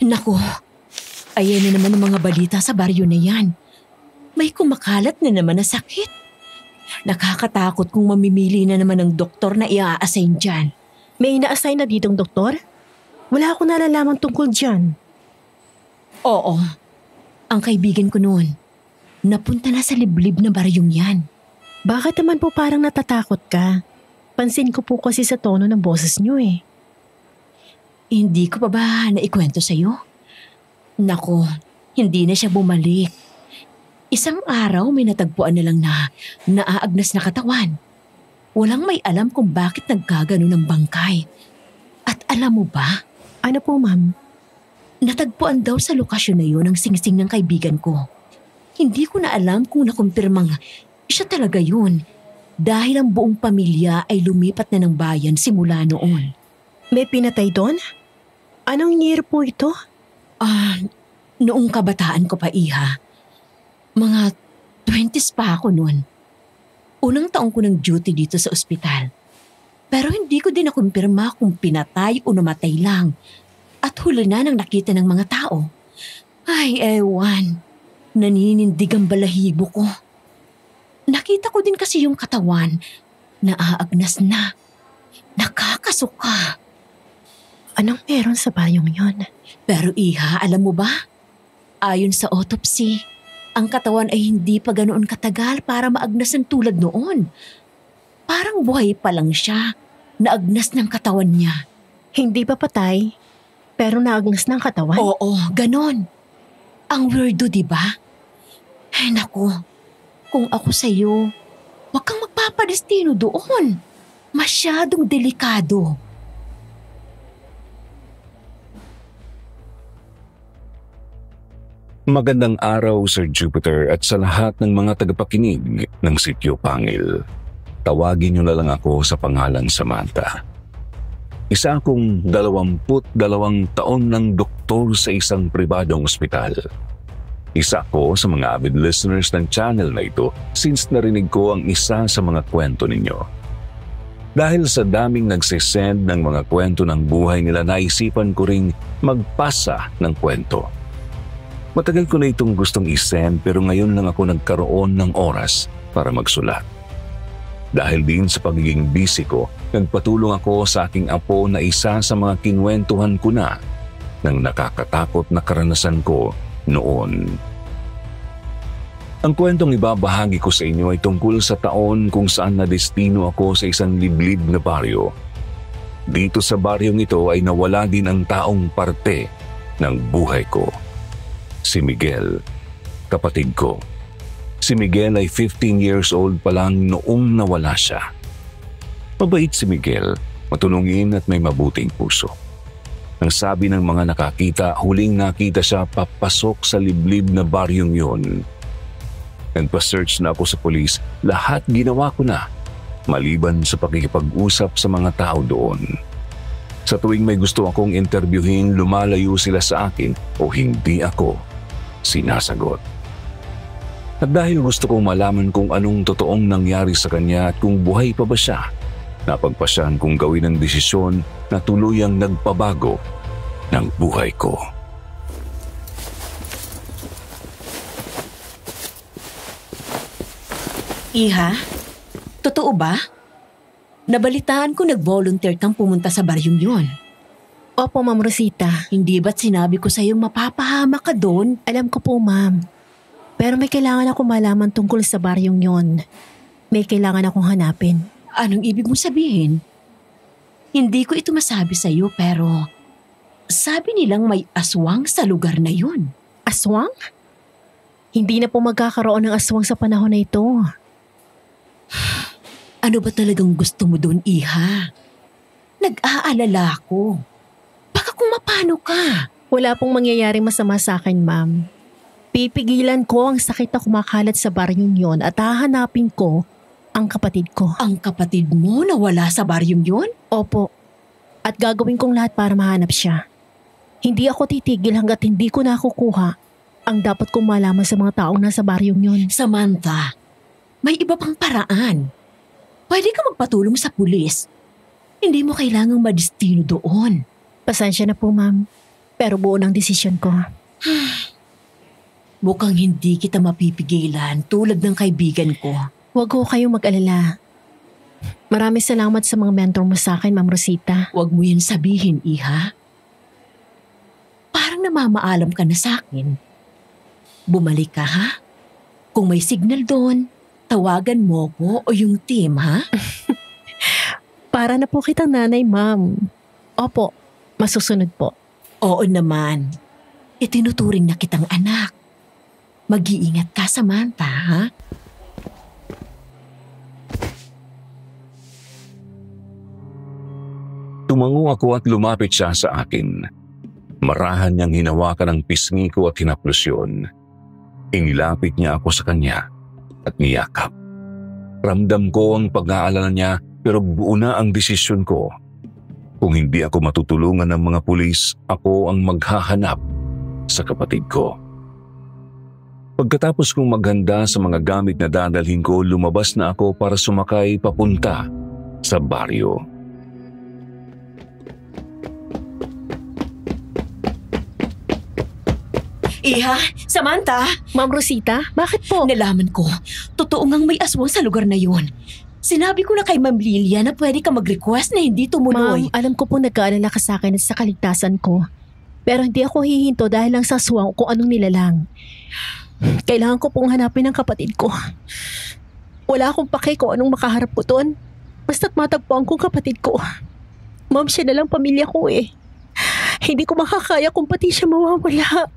Naku, ayan na naman ang mga balita sa baryo na yan. May kumakalat na naman na sakit. Nakakatakot kung mamimili na naman ng doktor na i-a-assign dyan. May ina-assign na ditong doktor? Wala akong nalalaman tungkol dyan. Oo, ang kaibigan ko noon, napunta na sa liblib na baryong yan. Bakit naman po parang natatakot ka? Pansin ko po kasi sa tono ng boses niyo eh. Hindi ko pa ba naikwento sa'yo? Naku, hindi na siya bumalik. Isang araw may natagpuan na lang na naaagnas na katawan. Walang may alam kung bakit nagkagano ng bangkay. At alam mo ba? Ano po, ma'am? Natagpuan daw sa lokasyon na yun ang singsing ng kaibigan ko. Hindi ko na alam kung nakumpirmang siya talaga yun dahil ang buong pamilya ay lumipat na ng bayan simula noon. May pinatay doon? Anong year po ito? Noong kabataan ko pa, Iha. Mga 20s pa ako noon. Unang taong ko ng duty dito sa ospital. Pero hindi ko din nakumpirma kung pinatay o namatay lang. At huli na nang nakita ng mga tao. Ay, ewan. Naninindig ang balahibo ko. Nakita ko din kasi yung katawan. Naaagnas na. Nakakasuka. Anong meron sa bayong yon? Pero Iha, alam mo ba? Ayon sa autopsy, ang katawan ay hindi pa ganoon katagal para maagnasan tulad noon. Parang buhay pa lang siya. Naagnas ng katawan niya. Hindi pa patay, pero naagnas ng katawan? Oo, ganon. Ang weirdo, diba? Ay naku, kung ako sa'yo, huwag kang magpapadestino doon. Masyadong delikado. Magandang araw, Sir Jupiter, at sa lahat ng mga tagapakinig ng Sityo Pangil. Tawagin niyo na lang ako sa pangalan Samantha. Isa akong 22 taon ng doktor sa isang pribadong ospital. Isa ko sa mga avid listeners ng channel na ito since narinig ko ang isa sa mga kwento ninyo. Dahil sa daming nagsisend ng mga kwento ng buhay nila, naisipan ko ring magpasa ng kwento. Matagal ko na itong gustong isend pero ngayon lang ako nagkaroon ng oras para magsulat. Dahil din sa pagiging busy ko, nagpatulong ako sa aking apo na isa sa mga kinwentuhan ko na ng nakakatakot na karanasan ko noon. Ang kwentong ibabahagi ko sa inyo ay tungkol sa taon kung saan nadestino ako sa isang liblib na baryo. Dito sa baryong ito ay nawala din ang taong parte ng buhay ko. Si Miguel, kapatid ko. Si Miguel ay 15 years old pa lang noong nawala siya. Mabait si Miguel, matulungin at may mabuting puso. Ang sabi ng mga nakakita, huling nakita siya papasok sa liblib na baryong yun. Nagpa-search na ako sa pulis, lahat ginawa ko na, maliban sa pakikipag-usap sa mga tao doon. Sa tuwing may gusto akong interviewin, lumalayo sila sa akin o hindi ako sinasagot. At dahil gusto kong malaman kung anong totoong nangyari sa kanya at kung buhay pa ba siya, napagpasyahan kong gawin ang desisyon na tuluyang nagpabago ng buhay ko. Iha, totoo ba? Nabalitaan ko nag-volunteer kang pumunta sa baryong yon. Opo, Ma'am Rosita. Hindi ba't sinabi ko sa'yo mapapahama ka doon? Alam ko po, Ma'am. Pero may kailangan akong malaman tungkol sa baryong yon. May kailangan akong hanapin. Anong ibig mong sabihin? Hindi ko ito masabi sa'yo pero sabi nilang may aswang sa lugar na yun. Aswang? Hindi na po magkakaroon ng aswang sa panahon na ito. Ano ba talagang gusto mo doon, Iha? Nag-aalala ko. Baka kung mapano ka. Wala pong mangyayaring masama sa akin, Ma'am. Pipigilan ko ang sakit na kumakalat sa baryong yon at hahanapin ko ang kapatid ko. Ang kapatid mo na wala sa baryong yon? Opo. At gagawin kong lahat para mahanap siya. Hindi ako titigil hanggat hindi ko nakukuha ang dapat kong malaman sa mga taong nasa baryong yon. Samantha, may iba pang paraan. Pwede ka magpatulong sa pulis. Hindi mo kailangang madestino doon. Pasensya na po, Ma'am. Pero buo ng desisyon ko. Mukhang hindi kita mapipigilan tulad ng kaibigan ko. Huwag ho kayong mag-alala. Maraming salamat sa mga mentor mo sa akin, Ma'am Rosita. Huwag mo yan sabihin, Iha. Parang namamaalam ka na sa akin. Bumalik ka, ha? Kung may signal doon, tawagan mo ko o yung team, ha? Para na po kitang nanay, Ma'am. Opo, masusunod po. Oo naman. Itinuturing na kitang anak. Mag-iingat ka, Samantha, ha? Tumango ako at lumapit siya sa akin. Marahan niyang hinawakan ang pisngi ko at hinaplos yun. Inilapit niya ako sa kanya at niyakap. Ramdam ko ang pag-aalala niya pero buo na ang desisyon ko. Kung hindi ako matutulungan ng mga pulis, ako ang maghahanap sa kapatid ko. Pagkatapos kong maghanda sa mga gamit na dadalhin ko, lumabas na ako para sumakay papunta sa baryo. Iha, Samantha! Ma'am Rosita, bakit po? Nalaman ko, totoo ngang may aswang sa lugar na yun. Sinabi ko na kay Ma'am Lilia na pwede ka mag-request na hindi tumuloy. Ma'am, alam ko pong nag-aalala ka sa akin at sa kaligtasan ko. Pero hindi ako hihinto dahil lang sa aswang kung anong nilalang. Kailangan ko pong hanapin ang kapatid ko. Wala akong pake kung anong makaharap ko doon. Basta't matagpuan kong kapatid ko. Ma'am, siya na lang pamilya ko eh. Hindi ko makakaya kung pati siya mawawala.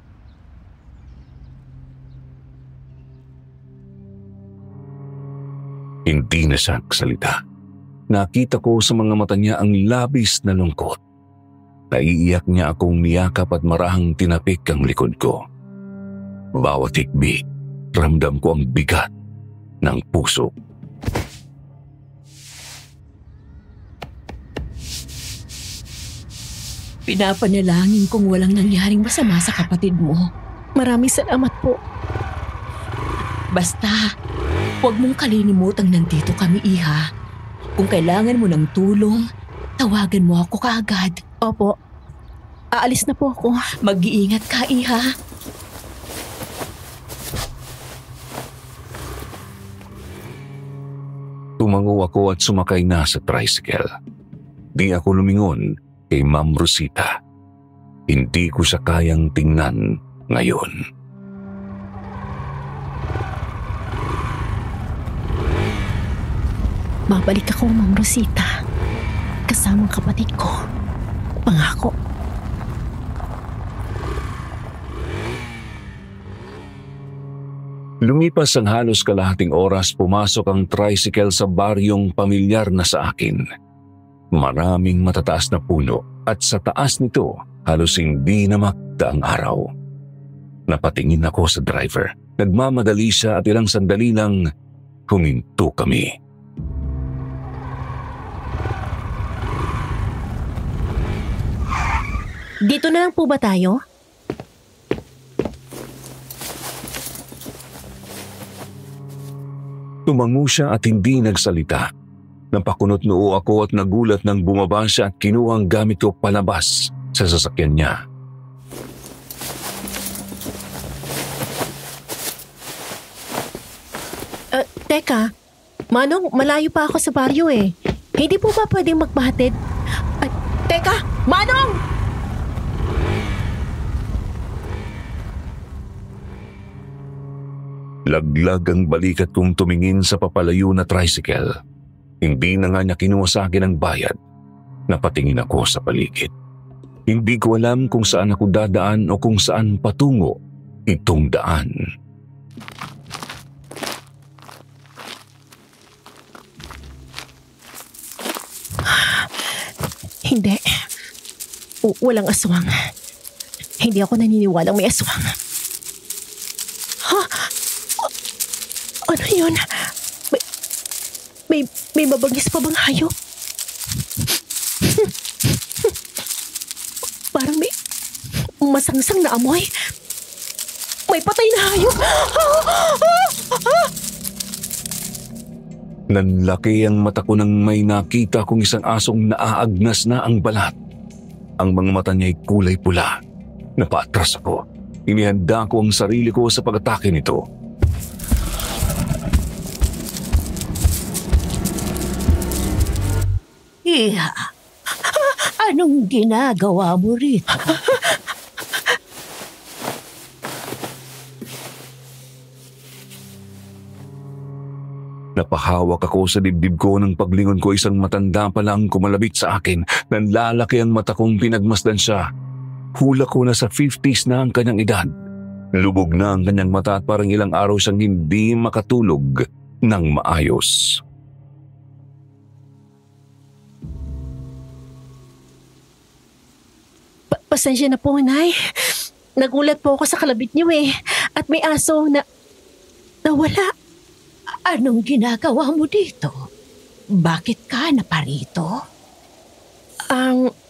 Hindi na siya nagsalita. Nakita ko sa mga mata niya ang labis na lungkot. Naiiyak niya akong niyakap at marahang tinapik ang likod ko. Bawat hikbi, ramdam ko ang bigat ng puso. Pinapanalangin kong walang nangyaring masama sa kapatid mo. Maraming salamat po. Basta, huwag mong kalinimutang nandito kami, Iha. Kung kailangan mo ng tulong, tawagan mo ako kaagad. Opo, aalis na po ako. Mag-iingat ka, Iha. Tumango ako at sumakay na sa tricycle. Di ako lumingon kay Ma'am Rosita. Hindi ko siya kayang tingnan ngayon. Babalik ako, Ma'am Rosita. Kasama ang kapatid ko. Pangako. Lumipas ang halos kalahating oras, pumasok ang tricycle sa baryong pamilyar na sa akin. Maraming matataas na puno at sa taas nito halos hindi namakda ang araw. Napatingin ako sa driver. Nagmamadali siya at ilang sandali lang huminto kami. Dito na lang po ba tayo? Tumango siya at hindi nagsalita. Napakunot noo ako at nagulat nang bumaba siya at kinuha ang gamit ko palabas sa sasakyan niya. Teka, Manong, malayo pa ako sa baryo eh. Hindi po ba pwedeng magpahatid? Teka, Manong! Laglag ang balikat kong tumingin sa papalayo na tricycle. Hindi na nga niya kinuha sa akin ang bayad. Napatingin ako sa paligid. Hindi ko alam kung saan ako dadaan o kung saan patungo itong daan. Hindi. Walang aswang. Hindi ako naniniwalang may aswang. Ha? Ano yun? May mabagis pa bang hayop? Parang may masangsang na amoy. May patay na hayop. Nanlaki ang mata ko nang may nakita kong isang asong naaagnas na ang balat. Ang mga mata niya ay kulay pula Napaatras ako. Inihanda ko ang sarili ko sa pag-atake nito. Iha, anong ginagawa mo rito? Napahawak ako sa dibdib ko nang paglingon ko isang matanda pala ang kumalabit sa akin. Nanlalaki ang mata kong pinagmasdan siya. Hula ko na sa 50s na ang kanyang edad. Lubog na ang kanyang mata at parang ilang araw siyang hindi makatulog ng maayos. Pasensya na po, Nay. Nagulat po ako sa kalabit niyo eh. At may aso na nawala. Anong ginagawa mo dito? Bakit ka naparito?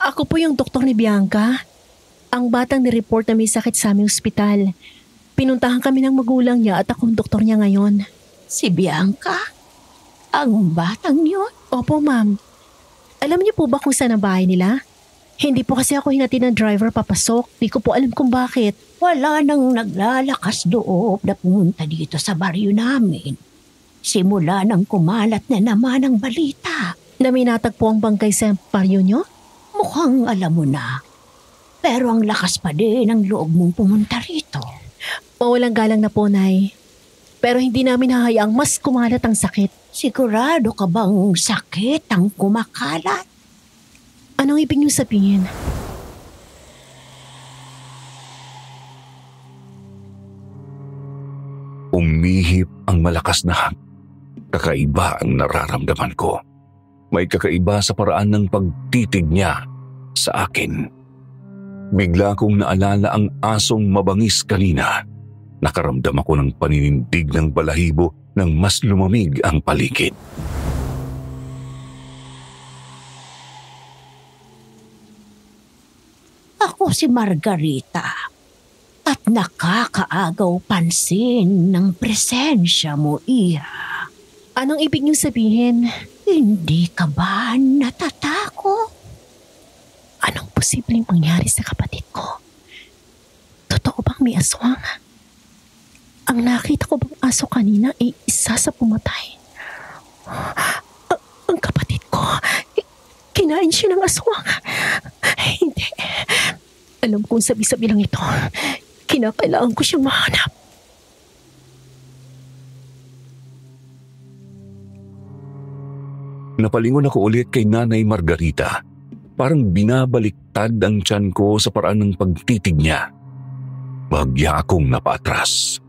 Ako po yung doktor ni Bianca. Ang batang ni-report na may sakit sa aming ospital. Pinuntahan kami ng magulang niya at akong doktor niya ngayon. Si Bianca? Ang batang yun? Opo, ma'am. Alam niyo po ba kung saan ang bahay nila? Hindi po kasi ako hinatid ng driver papasok. Di ko po alam kung bakit. Wala nang naglalakas loob na pumunta dito sa baryo namin. Simula nang kumalat na naman ang balita. Na may natagpo ang bangkay sa baryo niyo? Mukhang alam mo na. Pero ang lakas pa din ang loob mong pumunta rito. Mawalang galang na po, Nay. Pero hindi namin hahayaang mas kumalat ang sakit. Sigurado ka bang sakit ang kumakalat? Anong ibig niyo sabihin? Umihip ang malakas na hangin. Kakaiba ang nararamdaman ko. May kakaiba sa paraan ng pagtitig niya sa akin. Bigla kong naalala ang asong mabangis kanina. Nakaramdam ako ng paninindig ng balahibo nang mas lumamig ang paligid. Ako si Margarita at nakakaagaw pansin ng presensya mo, Iha. Anong ibig niyo sabihin? Hindi ka ba natatakot? Anong posibleng mangyari sa kapatid ko? Totoo bang may aswang? Ang nakita ko bang aso kanina ay isa sa pumatay. Ang kapatid ko, kinain siya ng aswang. Hindi. Alam kong sabi-sabi lang ito. Kinakailangan ko siyang mahanap. Napalingon ako ulit kay Nanay Margarita. Parang binabaliktad ang tiyan ko sa paraan ng pagtitig niya. Bahagya akong napaatras.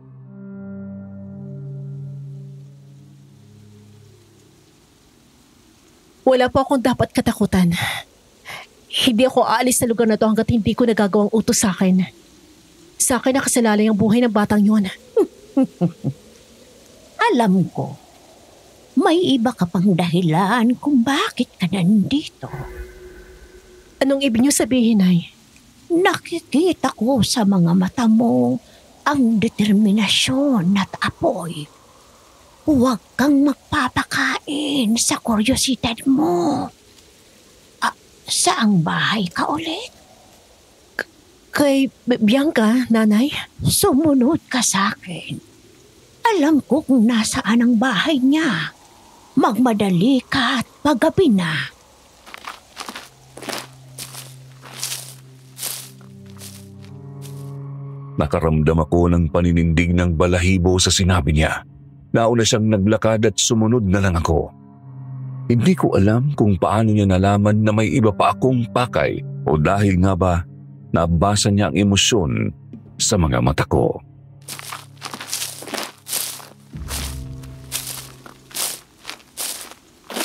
Wala po akong dapat katakutan. Hindi ako aalis sa lugar na to hanggat hindi ko nagagawang utos sa akin. Sa akin nakasalalay ang buhay ng batang yun. Alam ko, may iba ka pang dahilan kung bakit ka nandito. Anong ibig niyo sabihin, Nay? Nakikita ko sa mga mata mo ang determinasyon at apoy. Huwag kang magpapakain sa kuryosidad mo. Saang bahay ka ulit? Kay Bianca, Nanay? Sumunod ka sa akin. Alam ko kung nasaan ang bahay niya. Magmadali ka at paggabi na. Nakaramdam ako ng paninindig ng balahibo sa sinabi niya. Nauna siyang naglakad at sumunod na lang ako. Hindi ko alam kung paano niya nalaman na may iba pa akong pakay o dahil nga ba nabasa niya ang emosyon sa mga mata ko.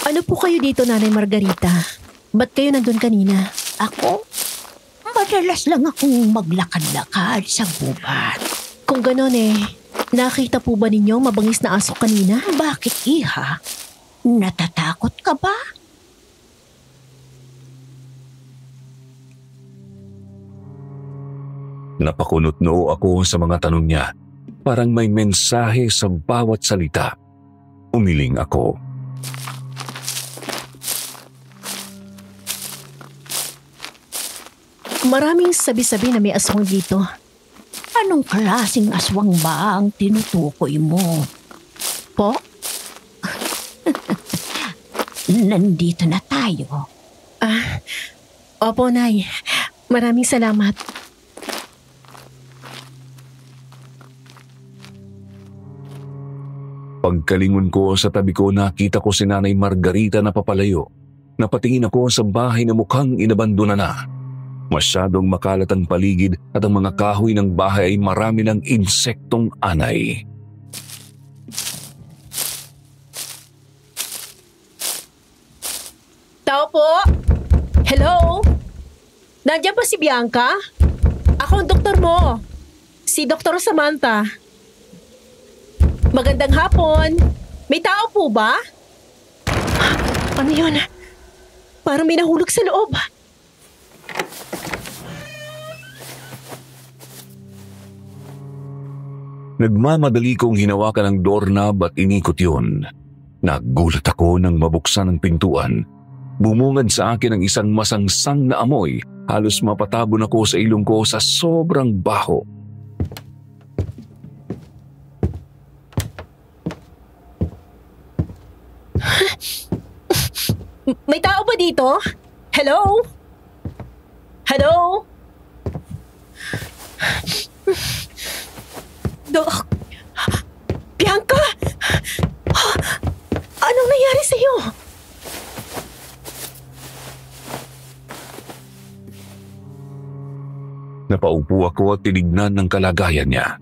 Ano po kayo dito, Nanay Margarita? Ba't kayo nandun kanina? Ako? Madalas lang akong maglakad-lakad sa gubat. Kung ganon nakita po ba ninyo mabangis na aso kanina? Bakit, Iha? Natatakot ka ba? Napakunot noo ako sa mga tanong niya. Parang may mensahe sa bawat salita. Umiling ako. Maraming sabi-sabi na may aswang dito. Anong klaseng aswang ba ang tinutukoy mo? Po? Nandito na tayo. Opo, Nay. Maraming salamat. Pagkalingon ko sa tabi ko, nakita ko si Nanay Margarita na papalayo. Napatingin ako sa bahay na mukhang inabandona na. Masyadong makalat ang paligid at ang mga kahoy ng bahay ay marami ng insektong anay. Tao po? Hello? Nandiyan ba si Bianca? Ako ang doktor mo. Si Dr. Samantha. Magandang hapon. May tao po ba? Ano yun? Parang may nahulog sa loob. Nagmamadali kong hinawakan ang doorknob at inikot yun. Nagulat ako nang mabuksan ang pintuan. Bumungad sa akin ang isang masangsang na amoy. Halos mapatabon ako sa ilong ko sa sobrang baho. May tao ba dito? Hello? Hello? Dok? Bianca? Anong nangyari sa'yo? Napaupo ako at tinignan ng kalagayan niya.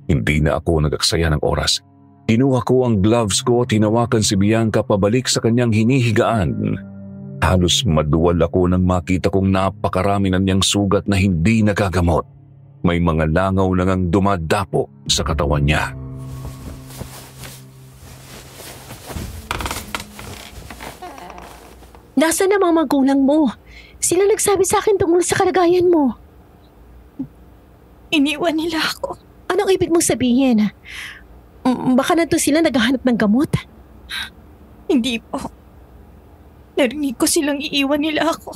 Hindi na ako nagaksaya ng oras. Kinuha ko ang gloves ko at hinawakan si Bianca pabalik sa kanyang hinihigaan. Halos maduwal ako nang makita kong napakarami na niyang sugat na hindi nagagamot. May mga langaw na ngang dumadapo sa katawan niya. Nasaan ang mga magulang mo? Sila nagsabi sa akin tungkol sa kalagayan mo. Iniwan nila ako. Anong ibig mong sabihin? Baka nandun sila naghahanap ng gamot? Hindi po. Narinig ko silang iiwan nila ako.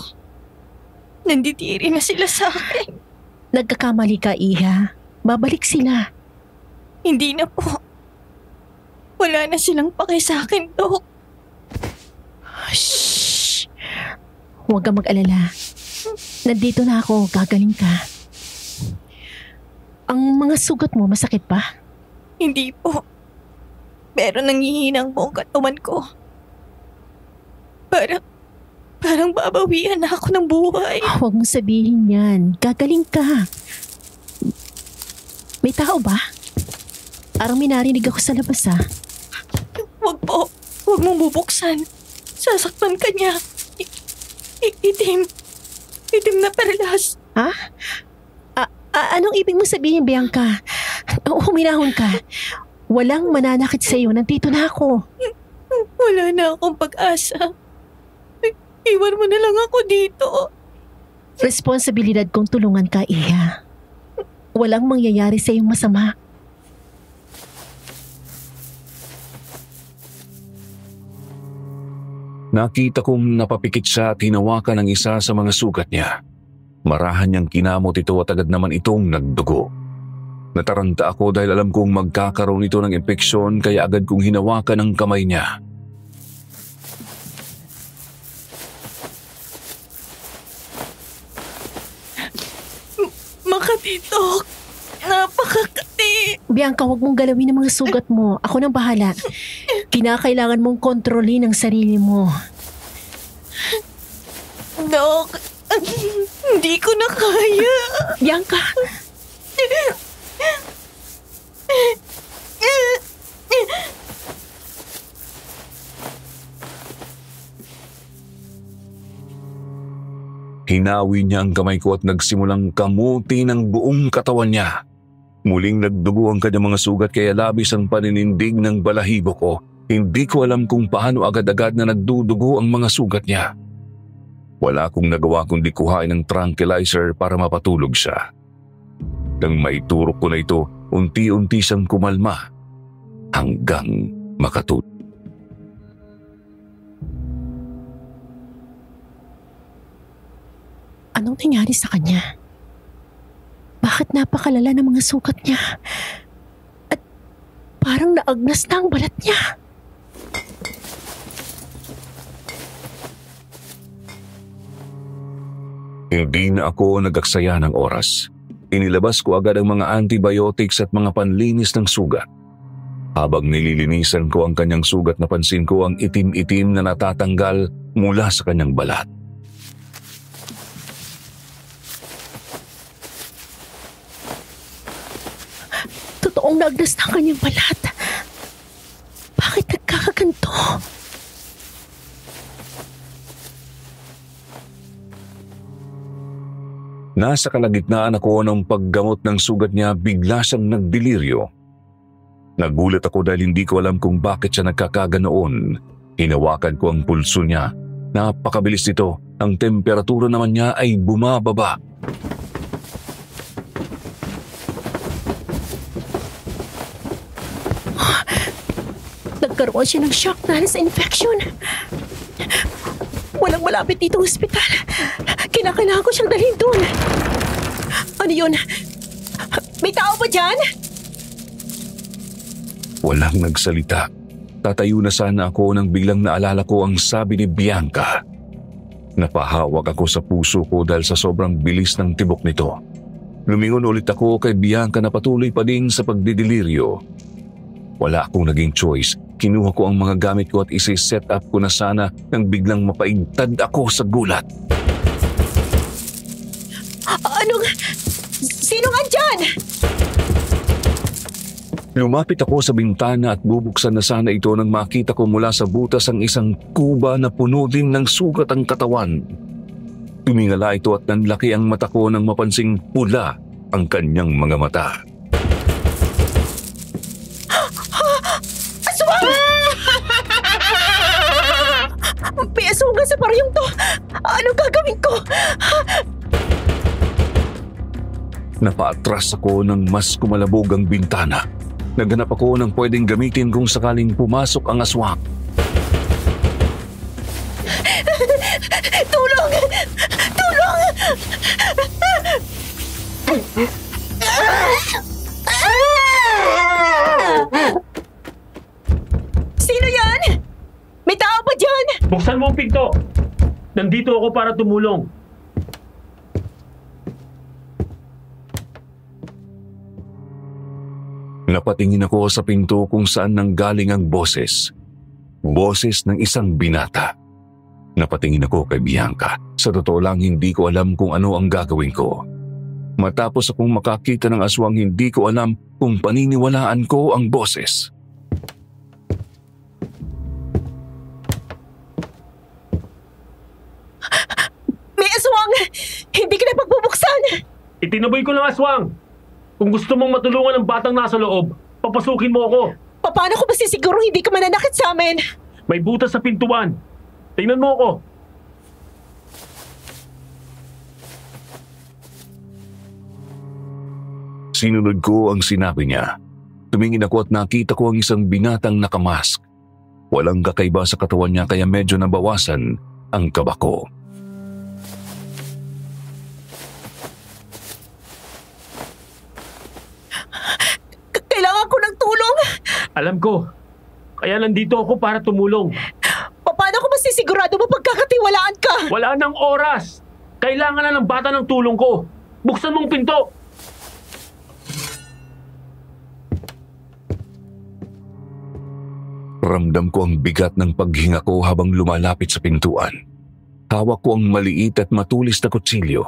Nanditiri na sila sa akin. Nagkakamali ka, Iha. Babalik sila. Hindi na po. Wala na silang pake sa akin, Dok. Shhh! Huwag kang mag-alala. Nandito na ako. Gagaling ka. Ang mga sugat mo, masakit pa? Hindi po. Pero nangihinang buong katawan ko. Parang babawian na ako ng buhay. Huwag mo sabihin yan. Gagaling ka. May tao ba? Parang may narinig ako sa labas, ha? Huwag po. Huwag mong bubuksan. Sasaktan ka niya. Itim. Itim na perlas. Ha? Anong ibig mo sabihin, Bianca? Huminahon ka. Walang mananakit sa'yo. Nandito na ako. Wala na akong pag-asa. Iwan mo na lang ako dito. Responsibilidad kong tulungan ka, Iha. Walang mangyayari sa'yong masama. Nakita kong napapikit siya at hinawakan ang isa sa mga sugat niya. Marahan niyang kinamot ito at agad naman itong nagdugo. Nataranta ako dahil alam kong magkakaroon ito ng impeksyon kaya agad kong hinawakan ang kamay niya. Makati, Dok. Napakakati. Bianca, huwag mong galawin ang mga sugat mo. Ako nang bahala. Kinakailangan mong kontrolin ang sarili mo. Dok, hindi ko na kaya. Bianca! Hinawi niya ang kamay ko at nagsimulang kamuti ng buong katawan niya. Muling nagdugo ang kanyang mga sugat kaya labis ang paninindig ng balahibo ko. Hindi ko alam kung paano agad-agad na nagdudugo ang mga sugat niya. Wala akong nagawa kundi kuhain ng tranquilizer para mapatulog siya. Nang maiturok ko na ito, unti-unti siyang kumalma hanggang makatulog. Anong nangyari sa kanya? Bakit napakalala ng mga sugat niya? At parang naagnas na ang balat niya. Hindi na ako nagaksaya ng oras. Inilabas ko agad ang mga antibiotics at mga panlinis ng sugat. Habang nililinisan ko ang kanyang sugat, napansin ko ang itim-itim na natatanggal mula sa kanyang balat. Totoong naagnas na ang kanyang balat. Bakit nagkakaganto? Nasa kalagitnaan ako ng paggamot ng sugat niya, bigla siyang nagdeliryo. Nagulat ako dahil hindi ko alam kung bakit siya nagkakaganoon. Hinawakan ko ang pulso niya. Napakabilis nito. Ang temperatura naman niya ay bumababa. Nagkaroon siya ng shock dahil sa infection. Walang malapit dito ang ospital. Kinakailangan ko siyang dalhin doon. Ano yun? May tao ba dyan? Walang nagsalita. Tatayo na sana ako nang biglang naalala ko ang sabi ni Bianca. Napahawak ako sa puso ko dahil sa sobrang bilis ng tibok nito. Lumingon ulit ako kay Bianca na patuloy pa din sa pagdidiliryo. Wala akong naging choice. Kinuha ko ang mga gamit ko at isi-set up ko na sana nang biglang mapaigtad ako sa gulat. Anong? Sinong andyan? Lumapit ako sa bintana at bubuksan na sana ito nang makita ko mula sa butas ang isang kuba na puno din ng sugat ang katawan. Tumingala ito at nanlaki ang mata ko nang mapansing pula ang kanyang mga mata. Aswang! May asungan sa paryong to. Anong gagawin ko? Napaatras ako nang mas kumalabog ang bintana. Naghanap ako ng pwedeng gamitin kung sakaling pumasok ang aswang. Tulong! Tulong! Sino yan? May tao ba dyan? Buksan mo ang pinto! Nandito ako para tumulong. Napatingin ako sa pinto kung saan nanggaling ang boses. Boses ng isang binata. Napatingin ako kay Bianca. Sa totoo lang, hindi ko alam kung ano ang gagawin ko. Matapos akong makakita ng aswang, hindi ko alam kung paniniwalaan ko ang boses. May aswang! Hindi ka na pagbubuksan! Itinaboy ko ng aswang! Kung gusto mong matulungan ang batang nasa loob, papasukin mo ako. Paano ko ba sisiguro hindi ka mananakit sa amin? May butas sa pintuan. Tingnan mo ako. Sinunod ko ang sinabi niya. Tumingin ako at nakita ko ang isang binatang nakamask. Walang kakaiba sa katawan niya kaya medyo nabawasan ang kaba ko. Kailangan ko ng tulong! Alam ko. Kaya nandito ako para tumulong. Paano ko masisigurado mapagkakatiwalaan ka? Wala nang oras. Kailangan na ng bata ng tulong ko. Buksan mong pinto. Ramdam ko ang bigat ng paghinga ko habang lumalapit sa pintuan. Hawak ko ang maliit at matulis na kutsilyo.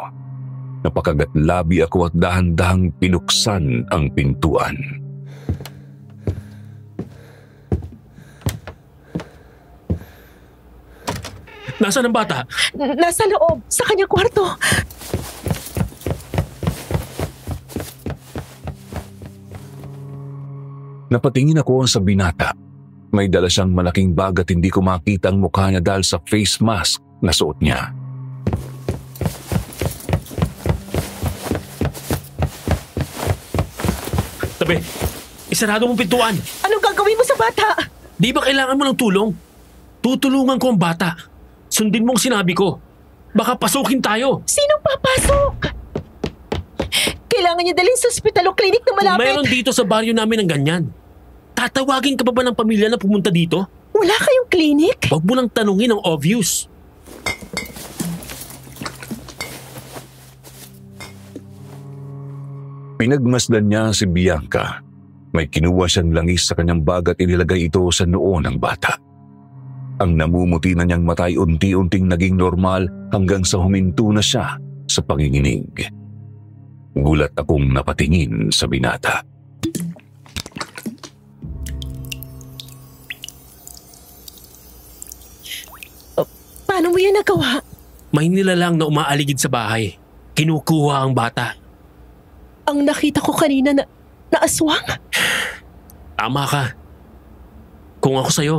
Napakagatlabi ako at dahan-dahang pinuksan ang pintuan. Nasaan ang bata? Nasa loob, sa kanyang kwarto. Napatingin ako sa binata. May dala siyang malaking bag at hindi ko makita ang mukha niya dahil sa face mask na suot niya. Tabi, isarado mong pintuan. Anong gagawin mo sa bata? Di ba kailangan mo ng tulong? Tutulungan ko ang bata. Sundin mo ang sinabi ko. Baka pasukin tayo. Sino papasok! Kailangan niya dalhin sa ospital o klinik na Kung malapit. mayroon dito sa baryo namin ng ganyan, tatawagin ka pa ba ng pamilya na pumunta dito? Wala kayong klinik? Huwag mo nang tanungin ang obvious. Pinagmasdan niya si Bianca. May kinuha siyang langis sa kanyang bag at inilagay ito sa noo ng bata. Ang namumuti na niyang mata ay unti-unting naging normal hanggang sa huminto na siya sa panginginig. Gulat akong napatingin sa binata. Paano mo yan nagawa? May nilalang na umaaligid sa bahay. Kinukuha ang bata. Ang nakita ko kanina na aswang? Tama ka. Kung ako sa'yo,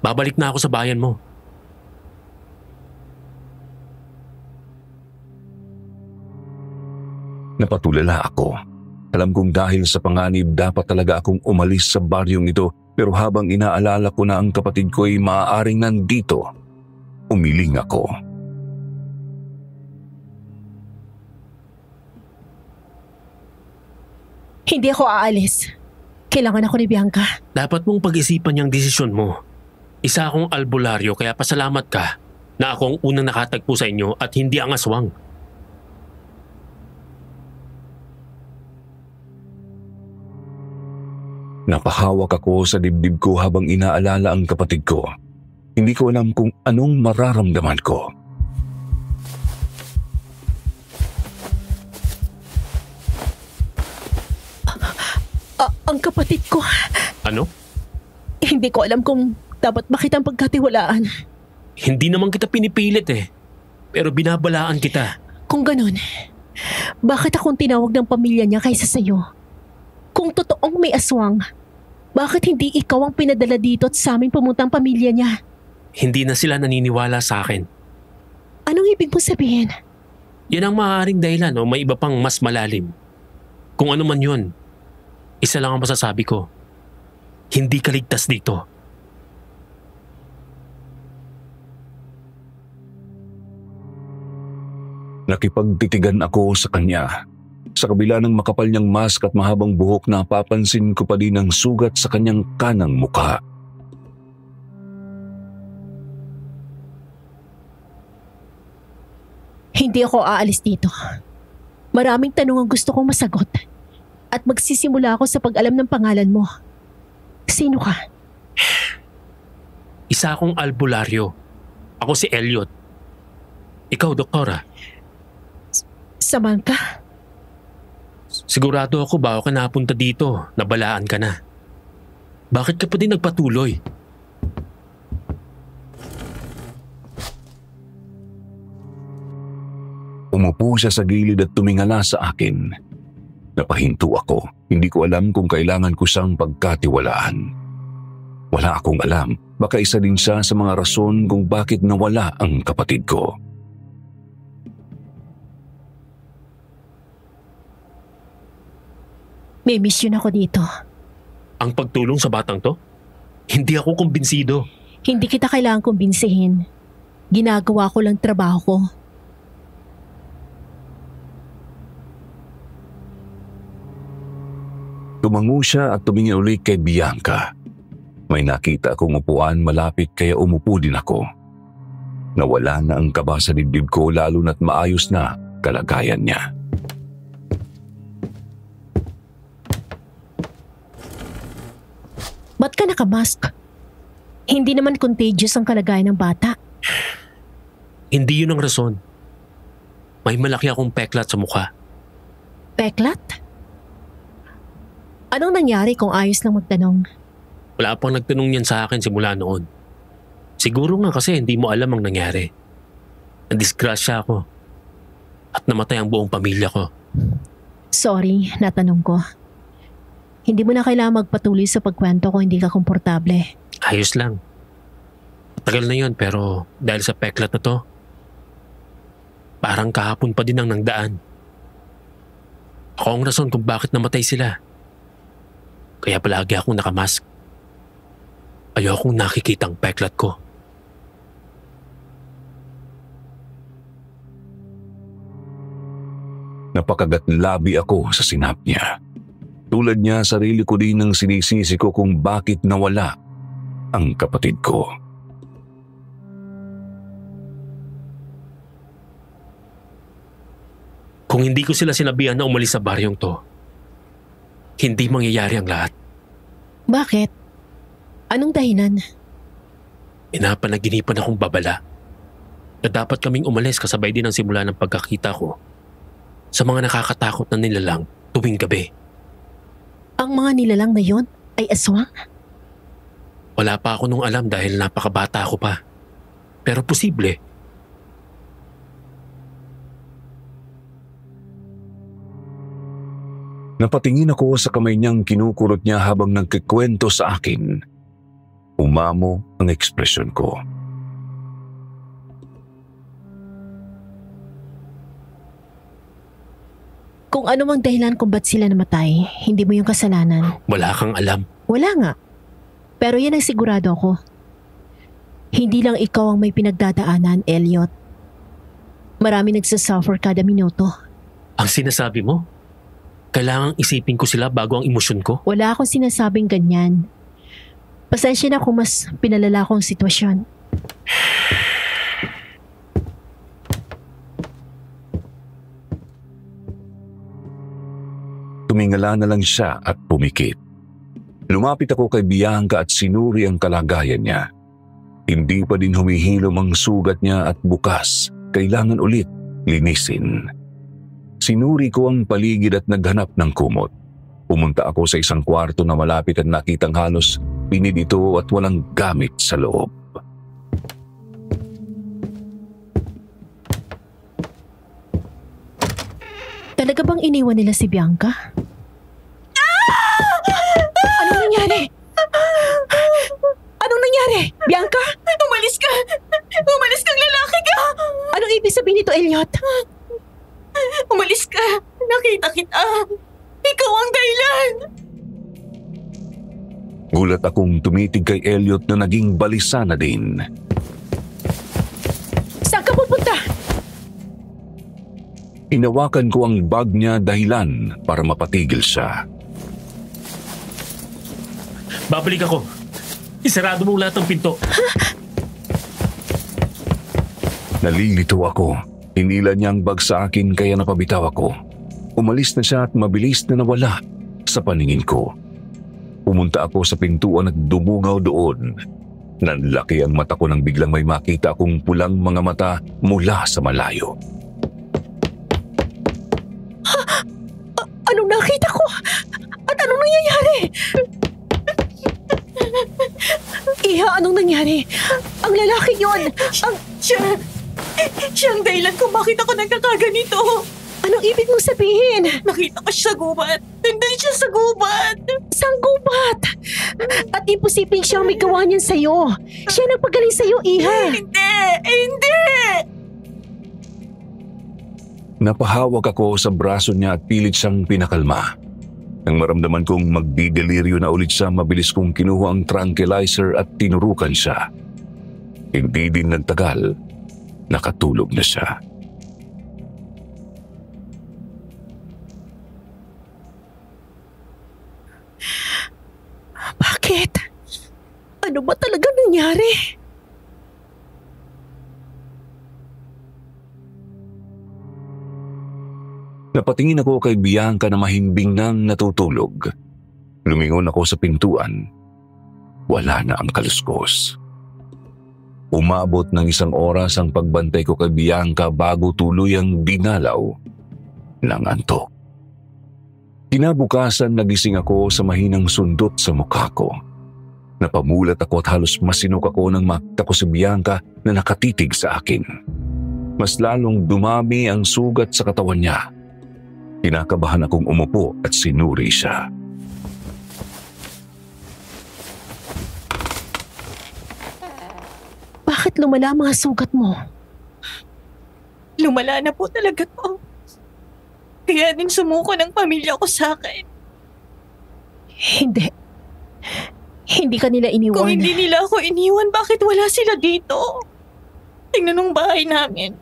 babalik na ako sa bayan mo. Napatulala ako. Alam kong dahil sa panganib dapat talaga akong umalis sa baryong ito, pero habang inaalala ko na ang kapatid ko ay maaaring nandito, umiling ako. Hindi ako aalis. Kailangan ako ni Bianca. Dapat mong pag-isipan yung desisyon mo. Isa akong albularyo kaya pasalamat ka na ako ang unang nakatagpo sa inyo at hindi ang aswang. Napahawak ako sa dibdib ko habang inaalala ang kapatid ko. Hindi ko alam kung anong mararamdaman ko. Ang kapatid ko. Ano? Hindi ko alam kung dapat makitang pagkatiwalaan. Hindi naman kita pinipilit eh. Pero binabalaan kita. Kung ganun, bakit akong tinawag ng pamilya niya kaysa sa'yo? Kung totoong may aswang, bakit hindi ikaw ang pinadala dito at sa amin pumuntang pamilya niya? Hindi na sila naniniwala sa akin. Anong ibig mo sabihin? Yan ang maaaring dahilan o may iba pang mas malalim. Kung ano man yun, isa lang ang masasabi ko. Hindi ka ligtas dito. Nakipagtitigan ako sa kanya. Sa kabila ng makapal niyang mask at mahabang buhok, napapansin ko pa din ang sugat sa kanyang kanang mukha. Hindi ako aalis dito. Maraming tanong ang gusto kong masagot. At magsisimula ako sa pag-alam ng pangalan mo. Sino ka? Isa akong albularyo. Ako si Elliot. Ikaw, doktora. Samantha? Sigurado ako bago ka napunta dito, nabalaan ka na. Bakit ka pa din nagpatuloy? Umupo siya sa gilid at tumingala sa akin. Napahinto ako. Hindi ko alam kung kailangan ko siyang pagkatiwalaan. Wala akong alam. Baka isa din siya sa mga rason kung bakit nawala ang kapatid ko. May mission ako dito. Ang pagtulong sa batang to? Hindi ako kumbinsido. Hindi kita kailangan kumbinsihin. Ginagawa ko lang trabaho ko. Tumango siya at tumingin ulit kay Bianca. May nakita akong upuan malapit kaya umupo din ako. Nawala na ang kaba sa dibdib ko lalo na't maayos na kalagayan niya. Ba't ka nakamask? Hindi naman contagious ang kalagayan ng bata. Hindi yun ang rason. May malaki akong peklat sa mukha. Peklat? Anong nangyari kung ayos lang magtanong? Wala pang nagtanong yan sa akin simula noon. Siguro nga kasi hindi mo alam ang nangyari. Nadisgrasya ako. At namatay ang buong pamilya ko. Sorry, natanong ko. Hindi mo na kailangan magpatuloy sa pagkwento kung hindi ka komportable. Ayos lang. Tagal na yun pero dahil sa peklat na to, parang kahapon pa din ang nangdaan. Ako ang rason kung bakit namatay sila. Kaya palagi akong nakamask. Ayokong nakikita ang peklat ko. Napakagatlabi ako sa sinabi niya. Tulad niya, sarili ko din ang sinisisi ko kung bakit nawala ang kapatid ko. Kung hindi ko sila sinabihan na umalis sa baryong to, hindi mangyayari ang lahat. Bakit? Anong dahilan? Pinapanaginipan akong babala na dapat kaming umalis kasabay din ang simula ng pagkakita ko sa mga nakakatakot na nilalang tuwing gabi. Ang mga nilalang na yon ay aswang? Wala pa ako nung alam dahil napakabata ako pa. Pero posible. Napatingin ako sa kamay niyang kinukurot niya habang nagkikwento sa akin. Umamo ang ekspresyon ko. Kung ano mang dahilan kung ba't sila namatay, hindi mo yung kasalanan. Wala kang alam. Wala nga. Pero yan ang sigurado ako. Hindi lang ikaw ang may pinagdadaanan, Elliot. Marami nagsasuffer kada minuto. Ang sinasabi mo? Kailangang isipin ko sila bago ang emosyon ko? Wala akong sinasabing ganyan. Pasensya na kung mas pinalala ko ang sitwasyon. Tumingala na lang siya at pumikit. Lumapit ako kay Bianca at sinuri ang kalagayan niya. Hindi pa din humihilom ang sugat niya at bukas, kailangan ulit linisin. Sinuri ko ang paligid at naghanap ng kumot. Pumunta ako sa isang kwarto na malapit at nakitang halos pinid ito at walang gamit sa loob. Talaga bang iniwan nila si Bianca? Anong nangyari? Anong nangyari? Bianca? Umalis ka! Umalis kang lalaki ka! Anong ibig sabihin nito, Elliot? Umalis ka! Nakita kita! Ikaw ang dahilan! Gulat akong tumitig kay Elliot na naging balisa na din. Saan ka pupunta? Inawakan ko ang bag niya dahilan para mapatigil siya. Babalik ako. Isarado mo lahat ng pinto. Nalilito ako. Hinila niya ang bag sa akin kaya napabitaw ako. Umalis na siya at mabilis na nawala sa paningin ko. Pumunta ako sa pintuan at dumungaw doon. Nanlaki ang mata ko nang biglang may makita akong pulang mga mata mula sa malayo. Anong nakita ko? At anong nangyayari? Iha, anong nangyari? Ang lalaki yon! Siya ang dahilan kung bakit ako nagkakaganito. Anong ibig mong sabihin? Nakita ko siya sa gubat. Nandun siya sa gubat. Sang gubat! At imposibleng siya ang may gawa niyan sa'yo. Siya nagpagaling sa'yo, Iha. Hindi! Napahawak ako sa braso niya at pilit siyang pinakalma. Nang maramdaman kong magdideliryo na ulit siya, mabilis kong kinuha ang tranquilizer at tinurukan siya. Hindi din nagtagal, nakatulog na siya. Bakit? Ano ba talaga nangyari? Napatingin ako kay Bianca na mahimbing nang natutulog. Lumingon ako sa pintuan. Wala na ang kaluskos. Umabot ng 1 oras ang pagbantay ko kay Bianca bago tuluyang dinalaw ng antok. Kinabukasan nagising ako sa mahinang sundot sa mukha ko. Napamulat ako at halos masinok ako nang makita ko si Bianca na nakatitig sa akin. Mas lalong dumami ang sugat sa katawan niya. Kinakabahan akong umupo at sinuri siya. Bakit lumala ang mga sugat mo? Lumala na po talaga to. Kaya din sumuko ng pamilya ko sa akin. Hindi. Hindi ka nila iniwan. Kung hindi nila ako iniwan, bakit wala sila dito? Tingnan ng bahay namin.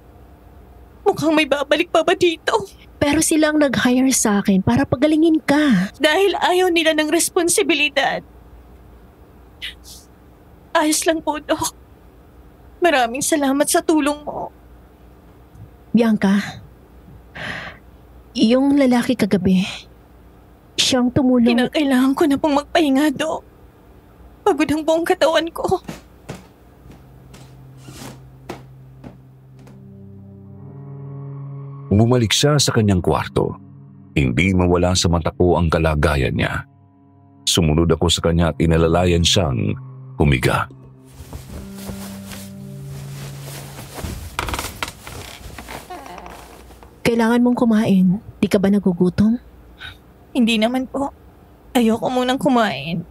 Mukhang may babalik pa ba dito? Pero silang nag-hire sa akin para pagalingin ka. Dahil ayaw nila ng responsibilidad. Ayos lang po, Dok. Maraming salamat sa tulong mo. Bianca, yung lalaki kagabi, siyang tumulong. Kinakailangan ko na pong magpahinga, Dok. Pagod ang buong katawan ko. Bumalik siya sa kanyang kwarto. Hindi mawala sa mata ko ang kalagayan niya. Sumunod ako sa kanya at inalalayan siyang humiga. Kailangan mong kumain. Di ka ba nagugutom? Hindi naman po. Ayoko munang kumain.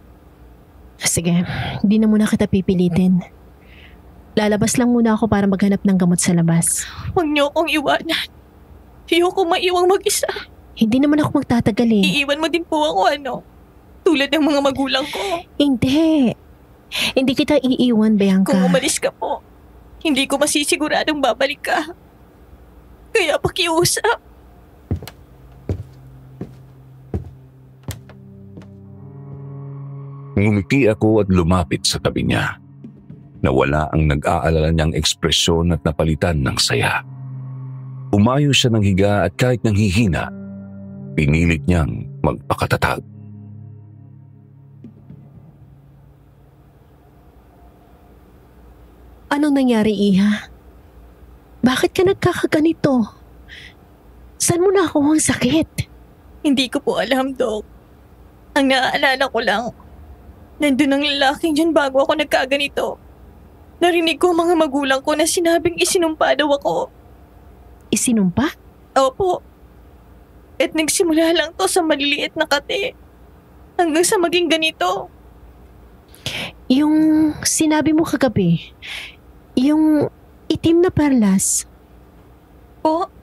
Sige, di na muna kita pipilitin. Lalabas lang muna ako para maghanap ng gamot sa labas. Huwag niyo akong iwanan. Ayoko maiwang mag-isa. Hindi naman ako magtatagal eh. Iiwan mo din po ako, ano? Tulad ng mga magulang ko. Hindi. Hindi kita iiwan, Bianca. Kung umalis ka po, hindi ko masisiguradong babalik ka. Kaya pakiusap. Ngumiti ako at lumapit sa tabi niya. Nawala ang nag-aalala niyang ekspresyon at napalitan ng saya. Umayo siya ng higa at kahit nang hihina, pinilit niyang magpakatatag. Anong nangyari, Iha? Bakit ka nagkakaganito? Saan mo na ako ang sakit? Hindi ko po alam, Dok. Ang naaalala ko lang, nandun ang lalaking dyan bago ako nagkaganito. Narinig ko mga magulang ko na sinabing isinumpa daw ako. Isinumpa? Opo. At nagsimula lang to sa maliliit na kate. Hanggang sa maging ganito. Yung sinabi mo kagabi, yung itim na perlas. Po?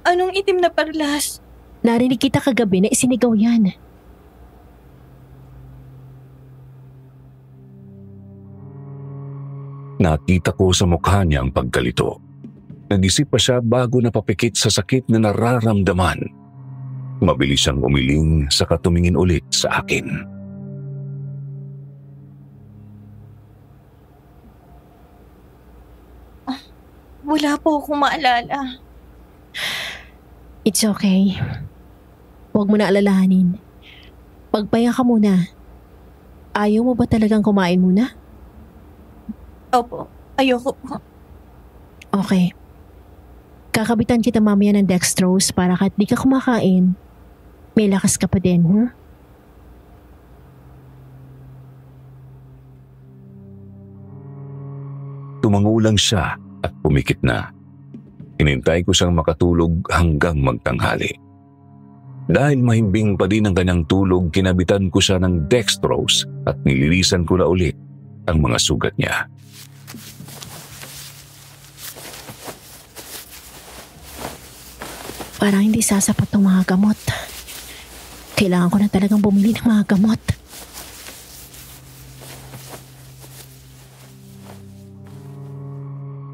Anong itim na perlas? Narinig kita kagabi na isinigaw yan. Nakita ko sa mukha niya ang pagkalito. Nag-isip pa siya bago napapikit sa sakit na nararamdaman. Mabilis siyang umiling saka tumingin ulit sa akin. Wala po akong maalala. It's okay. Huwag mo na alalahanin. Pagpahinga ka muna. Ayaw mo ba talagang kumain muna? Opo, ayoko po. Okay. Kakabitan kita mamaya ng dextrose para kahit di ka kumakain, may lakas ka pa din, Tumangulang siya at pumikit na. Hinintay ko siyang makatulog hanggang magtanghali. Dahil mahimbing pa din ang kanyang tulog, kinabitan ko siya ng dextrose at nililisan ko na ulit ang mga sugat niya. Parang hindi sasapat ng mga gamot. Kailangan ko na talagang bumili ng mga gamot.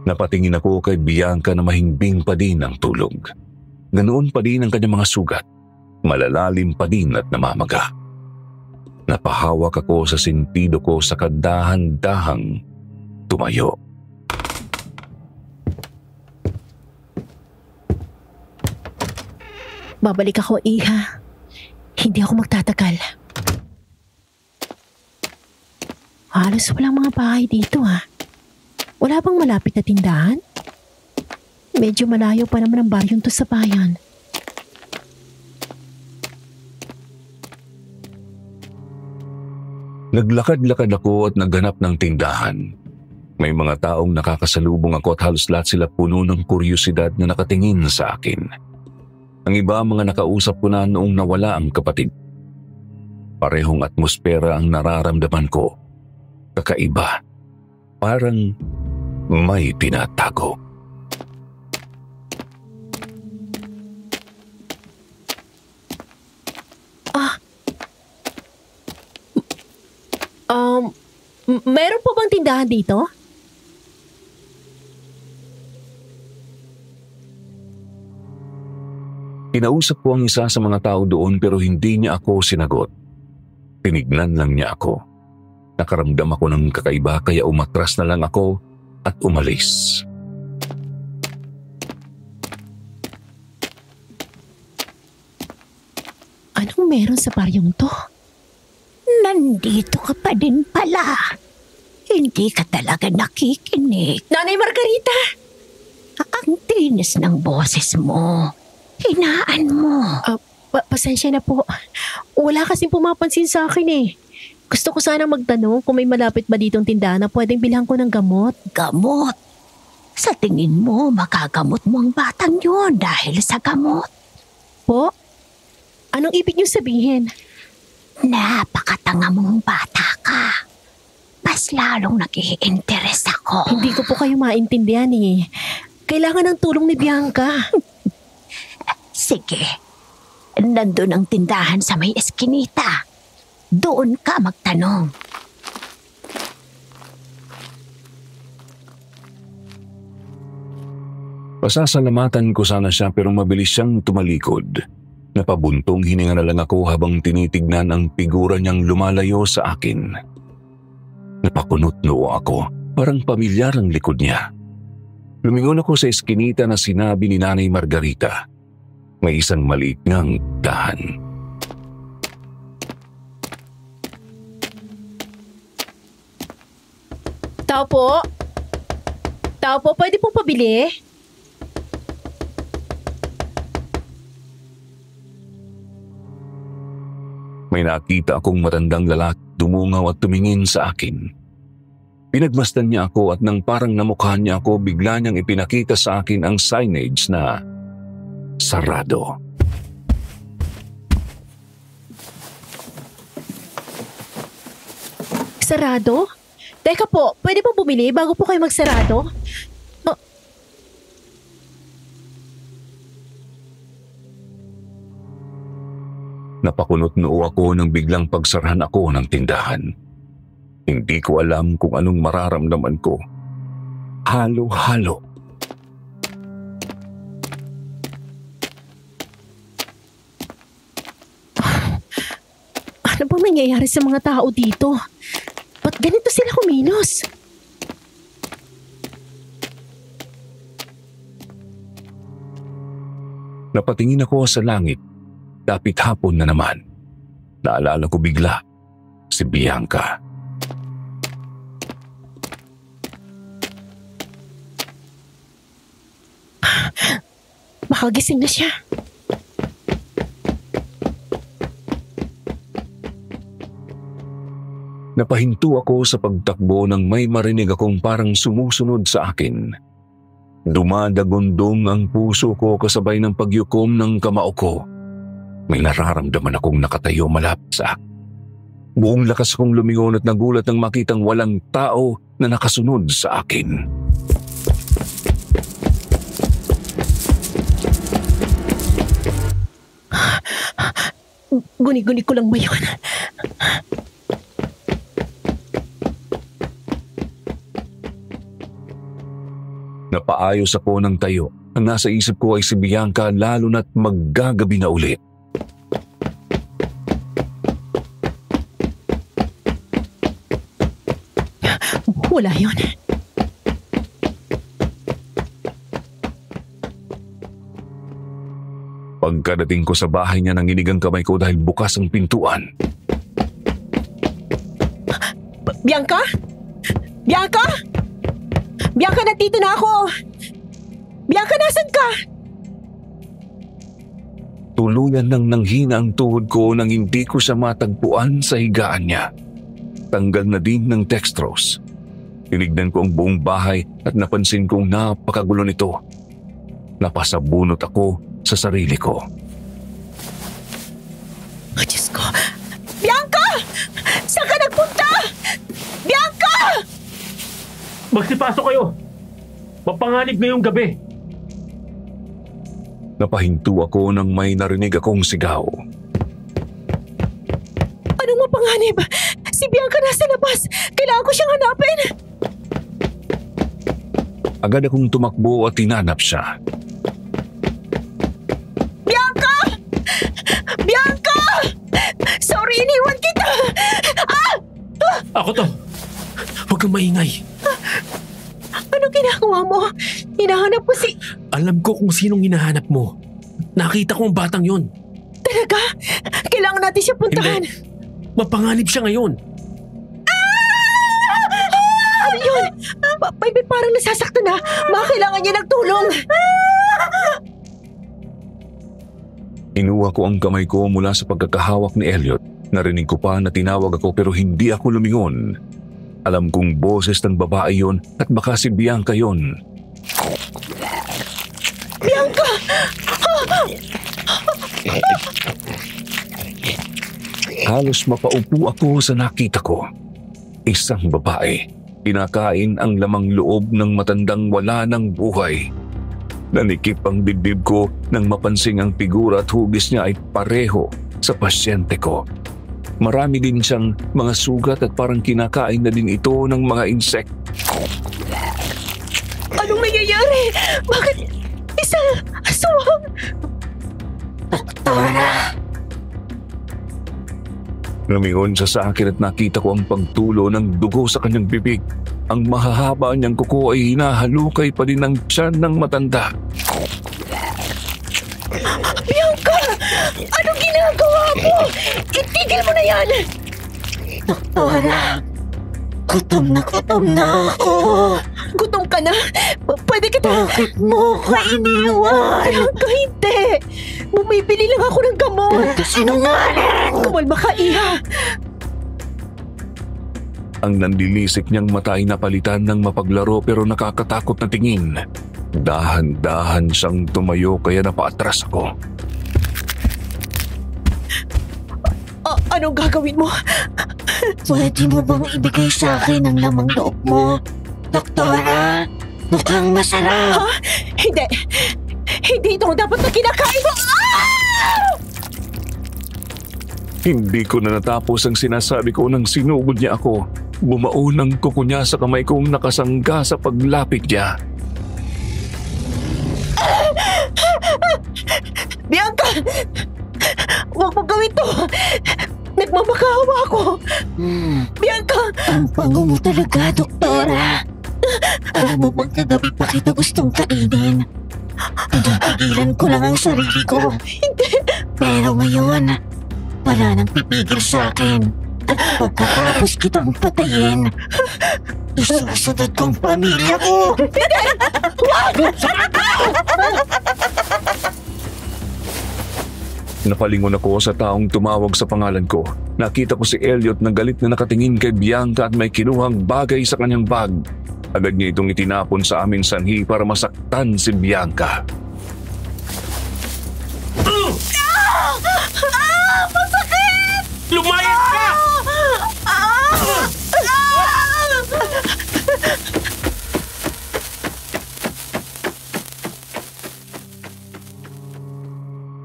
Napatingin ako kay Bianca na mahimbing pa din ang tulog. Ganoon pa din ang kanyang mga sugat. Malalalim pa din at namamaga. Napahawak ako sa sentido ko sa kadahan-dahang tumayo. Babalik ako, Iha. Hindi ako magtatagal. Halos walang mga bahay dito, Wala bang malapit na tindahan? Medyo malayo pa naman ang baryong to sa bayan. Naglakad-lakad ako at naghanap ng tindahan. May mga taong nakakasalubong ako at halos lahat sila puno ng kuryosidad na nakatingin sa akin. Ang iba mga nakausap ko na noong nawala ang kapatid. Parehong atmosfera ang nararamdaman ko. Kakaiba. Parang may tinatago. Meron po bang tindahan dito? Kinausap ko ang isa sa mga tao doon pero hindi niya ako sinagot. Tinignan lang niya ako. Nakaramdam ako ng kakaiba kaya umatras na lang ako at umalis. Anong meron sa baryong to? Nandito ka pa din pala. Hindi ka talaga nakikinig. Nanay Margarita! Ang tinis ng boses mo. Hinaan mo. Pasensya na po. Wala kasing pumapansin sa akin eh. Gusto ko sana magtanong kung may malapit ba ditong tindahan na pwedeng bilhan ko ng gamot. Gamot? Sa tingin mo, makagamot mo ang batang yon dahil sa gamot. Po? Anong ibig niyo sabihin? Napakatanga mong bata ka. Mas lalong nag-i-interest ako. Hindi ko po kayo maintindihan eh. Kailangan ng tulong ni Bianca. Sige. Nandun ang tindahan sa may eskinita. Doon ka magtanong. Pasasalamatan ko sana siya pero mabilis siyang tumalikod. Napabuntong hininga na lang ako habang tinitignan ang figura niyang lumalayo sa akin. Napakunot noo ako, parang pamilyar ang likod niya. Lumingon ako sa eskinita na sinabi ni Nanay Margarita. May isang maliit ngang dahan. Tao po? Tao po, pwede pong pabili? May nakita akong matandang lalaki dumungaw at tumingin sa akin. Pinagmasdan niya ako at nang parang namukhaan niya ako, bigla niyang ipinakita sa akin ang signage na sarado. Sarado? Teka po, pwede po bumili bago po kayo magsarado? Napakunot noo ako nang biglang pagsarahan ako ng tindahan. Hindi ko alam kung anong mararamdaman ko. Halo-halo. Ano ba nangyayari sa mga tao dito? Ba't ganito sila kumilos? Napatingin ako sa langit. Dapit hapon na naman. Naalala ko bigla si Bianca. Baka gising na siya. Napahinto ako sa pagtakbo nang may marinig akong parang sumusunod sa akin. Dumadagundong ang puso ko kasabay ng pagyukom ng kamao ko. May nararamdaman akong nakatayo malapit sa akin. Buong lakas kong lumingon at nagulat nang makitang walang tao na nakasunod sa akin. Guni-guni ko lang ba yun? Napaayos ako ng tayo. Ang nasa isip ko ay si Bianca lalo na't maggagabi na ulit. Wala yun. Pagkadating ko sa bahay niya, nanginig ang kamay ko dahil bukas ang pintuan. Bianca? Bianca? Bianca, nandito na ako! Bianca, nasan ka? Tuluyan nang nanghina ang tuhod ko nang hindi ko siya matagpuan sa higaan niya. Tanggal na din ng dextrose. Tinignan ko ang buong bahay at napansin kong napakagulo nito. Napasabunot ako sa sarili ko. Oh, Diyos ko! Bianca! Saan ka nagpunta? Bianca! Magsipasok kayo! Mapanganib ngayong gabi. Napahinto ako nang may narinig akong sigaw. Anong mapanganib? Si Bianca nasa labas! Kailangan ko siyang hanapin! Agad akong tumakbo at tinanap siya. Bianca! maingay. Anong ginagawa mo? Hinahanap ko si... Alam ko kung sinong hinahanap mo. Nakita ko ang batang yon. Talaga? Kailangan natin siya puntahan. Hindi. Mapanganib siya ngayon. Ano yun? May parang nasasaktan na. Baka kailangan niya ng tulong. Inuha ko ang kamay ko mula sa pagkakahawak ni Elliot. Narinig ko pa na tinawag ako pero hindi ako lumingon. Alam kong boses ng babae yon at baka si Bianca yon. Bianca! Halos mapaupo ako sa nakita ko. Isang babae. Kinakain ang lamang loob ng matandang wala ng buhay. Nanikip ang dibdib ko nang mapansing ang figura at hugis niya ay pareho sa pasyente ko. Marami din siyang mga sugat at parang kinakain na din ito ng mga insect. Anong nangyayari? Bakit isang aswang? Doktora! Lumingon siya sa akin at nakita ko ang pagtulo ng dugo sa kanyang bibig. Ang mahahaba niyang kuko ay hinahalukay pa din ng tiyan ng matanda. Bianca! Anong ginagawa mo? Itigil mo na yan! Doktora! Gutom na ako! Gutom ka na? Pwede kita... Bakit mo ko iniwan? Bianca, hindi! Bumibili lang ako ng gamot! Sinungaling! Kumalma ka, Iha! Ang nandilisik niyang mata ay napalitan ng mapaglaro pero nakakatakot na tingin. Dahan-dahan siyang tumayo kaya napaatras ako. Anong gagawin mo? Pwede mo bang ibigay sa akin ang lamang loob mo? Doktora! Mukhang masarap! Ha? Hindi! Hindi ito ang dapat na kinakain mo! Hindi ko na natapos ang sinasabi ko nang sinugod niya ako. Bumao ng kuko niya sa kamay kong nakasangga sa paglapit niya. Bianca! Huwag mo gawin to! Nagmamakaawa ako! Bianca! Ang bango mo talaga, doktora! Alam mo bang kagabi pa kita gustong kainin? Pinapigilan ko lang ang sarili ko. Hindi! Pero ngayon, wala nang pipigil sa akin. At pagkatapos kitang patayin, isusunod kong pamilya ko! Napalingon ako sa taong tumawag sa pangalan ko. Nakita ko si Elliot na galit na nakatingin kay Bianca at may kinuhang bagay sa kanyang bag. Agad niya itong itinapon sa aming sanhi para masaktan si Bianca. Masakit! Lumayas ka!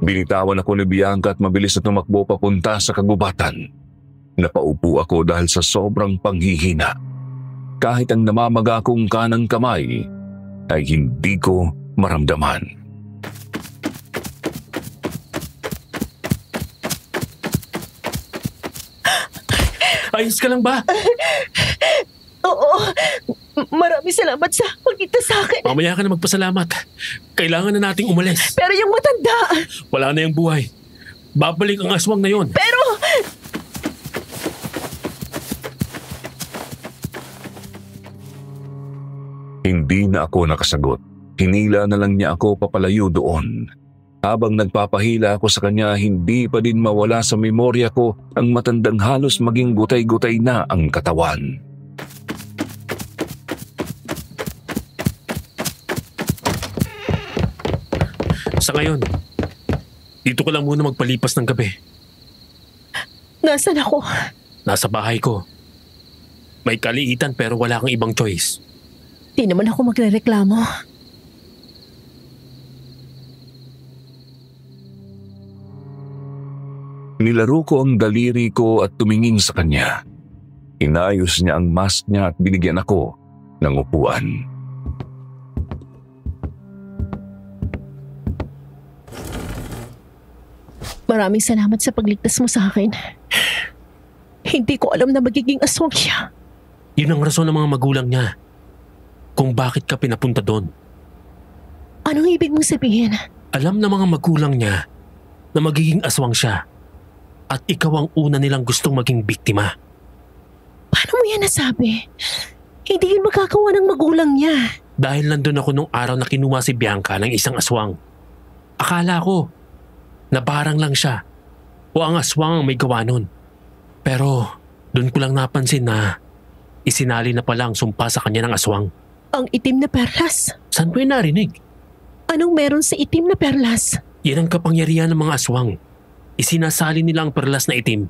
Binitawan ako ni Bianca at mabilis na tumakbo papunta sa kagubatan. Napaupo ako dahil sa sobrang panghihina. Kahit ang namamaga kong kanang kamay ay hindi ko maramdaman. Ayos ka lang ba? Oo. Maraming salamat sa pagligtas sa akin. Mamaya ka na magpasalamat. Kailangan na nating umalis. Pero yung matanda... Wala na yung buhay. Babalik ang aswang na yon. Pero... Hindi na ako nakasagot. Hinila na lang niya ako papalayo doon. Habang nagpapahila ako sa kanya, hindi pa din mawala sa memorya ko ang matandang halos maging gutay-gutay na ang katawan. Sa ngayon, dito ko lang muna magpalipas ng gabi. Nasaan ako? Nasa bahay ko. May kaliitan pero wala kang ibang choice. Di naman ako magrereklamo. Nilaro ko ang daliri ko at tumingin sa kanya. Inayos niya ang mask niya at binigyan ako ng upuan. Maraming salamat sa pagligtas mo sa akin. Hindi ko alam na magiging aswang siya. Yun ang rason ng mga magulang niya kung bakit ka pinapunta doon. Anong ibig mong sabihin? Alam ng mga magulang niya na magiging aswang siya at ikaw ang una nilang gustong maging biktima. Paano mo yan nasabi? Hindi yun magagawa ng magulang niya. Dahil nandun ako nung araw na kinuha si Bianca ng isang aswang. Akala ko na barang lang siya o ang aswang ang may gawa nun. Pero doon ko lang napansin na isinali na pala ang sumpa sa kanya ng aswang. Ang itim na perlas. Saan ko yung narinig? Anong meron sa itim na perlas? Yan ang kapangyarihan ng mga aswang. Isinasali nila ang perlas na itim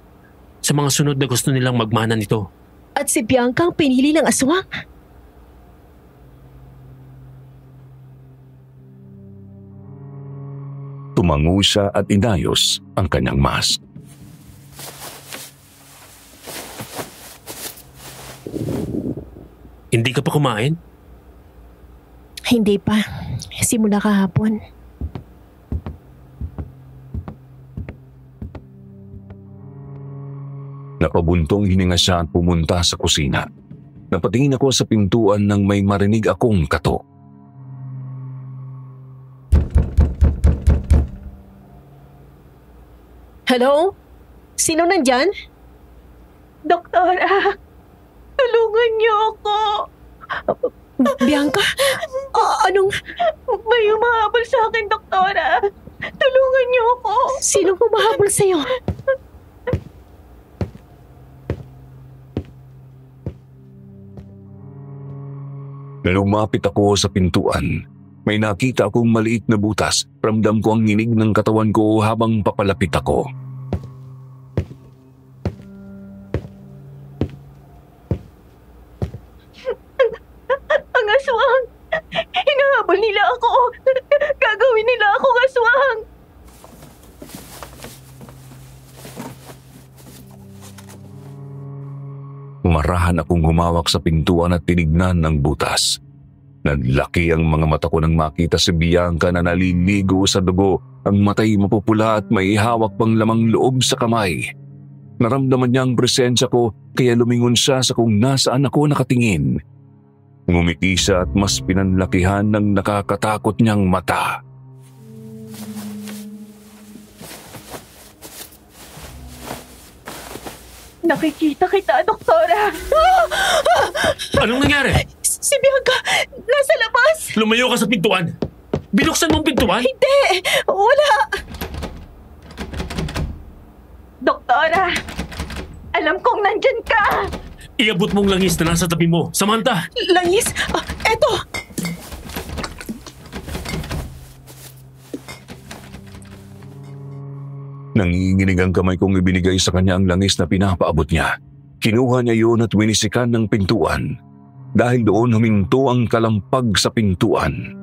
sa mga sunod na gusto nilang magmana nito. At si Bianca ang pinili ng aswang? Tumango siya at inayos ang kanyang mask. Hindi ka pa kumain? Hindi pa. Simula kahapon. Napabuntong hininga siya at pumunta sa kusina. Napatingin ako sa pintuan nang may marinig akong katok. Hello? Sino nandyan? Doktora, tulungan niyo ako. Bianca? Anong... May humahabol sa akin, doktora. Tulungan niyo ako. Sinong humahabol sa'yo? Lumapit ako sa pintuan. May nakita akong maliit na butas. Ramdam ko ang nginig ng katawan ko habang papalapit ako. Ang aswang. Hinahabol nila ako. Gagawin nila akong aswang. Umarahan akong humawak sa pintuan at tinignan ng butas. Naglaki ang mga mata ko nang makita si Bianca na naliligo sa dugo, ang matay mapupula at may hawak pang lamang loob sa kamay. Naramdaman niya ang presensya ko kaya lumingon siya sa kung nasaan ako nakatingin. Ngumiti siya at mas pinanlakihan ng nakakatakot niyang mata. Nakikita kita, doktora. Anong nangyari? Si Bianca! Nasa labas! Lumayo ka sa pintuan! Binuksan mo ang pintuan? Hindi! Wala! Doktora, alam kong nandyan ka. Iabot mong langis na nasa tabi mo. Samantha! Langis! Eto! Nanginginig ang kamay kong ibinigay sa kanya ang langis na pinapaabot niya. Kinuha niya yun at winisikan ng pintuan. Dahil doon huminto ang kalampag sa pintuan.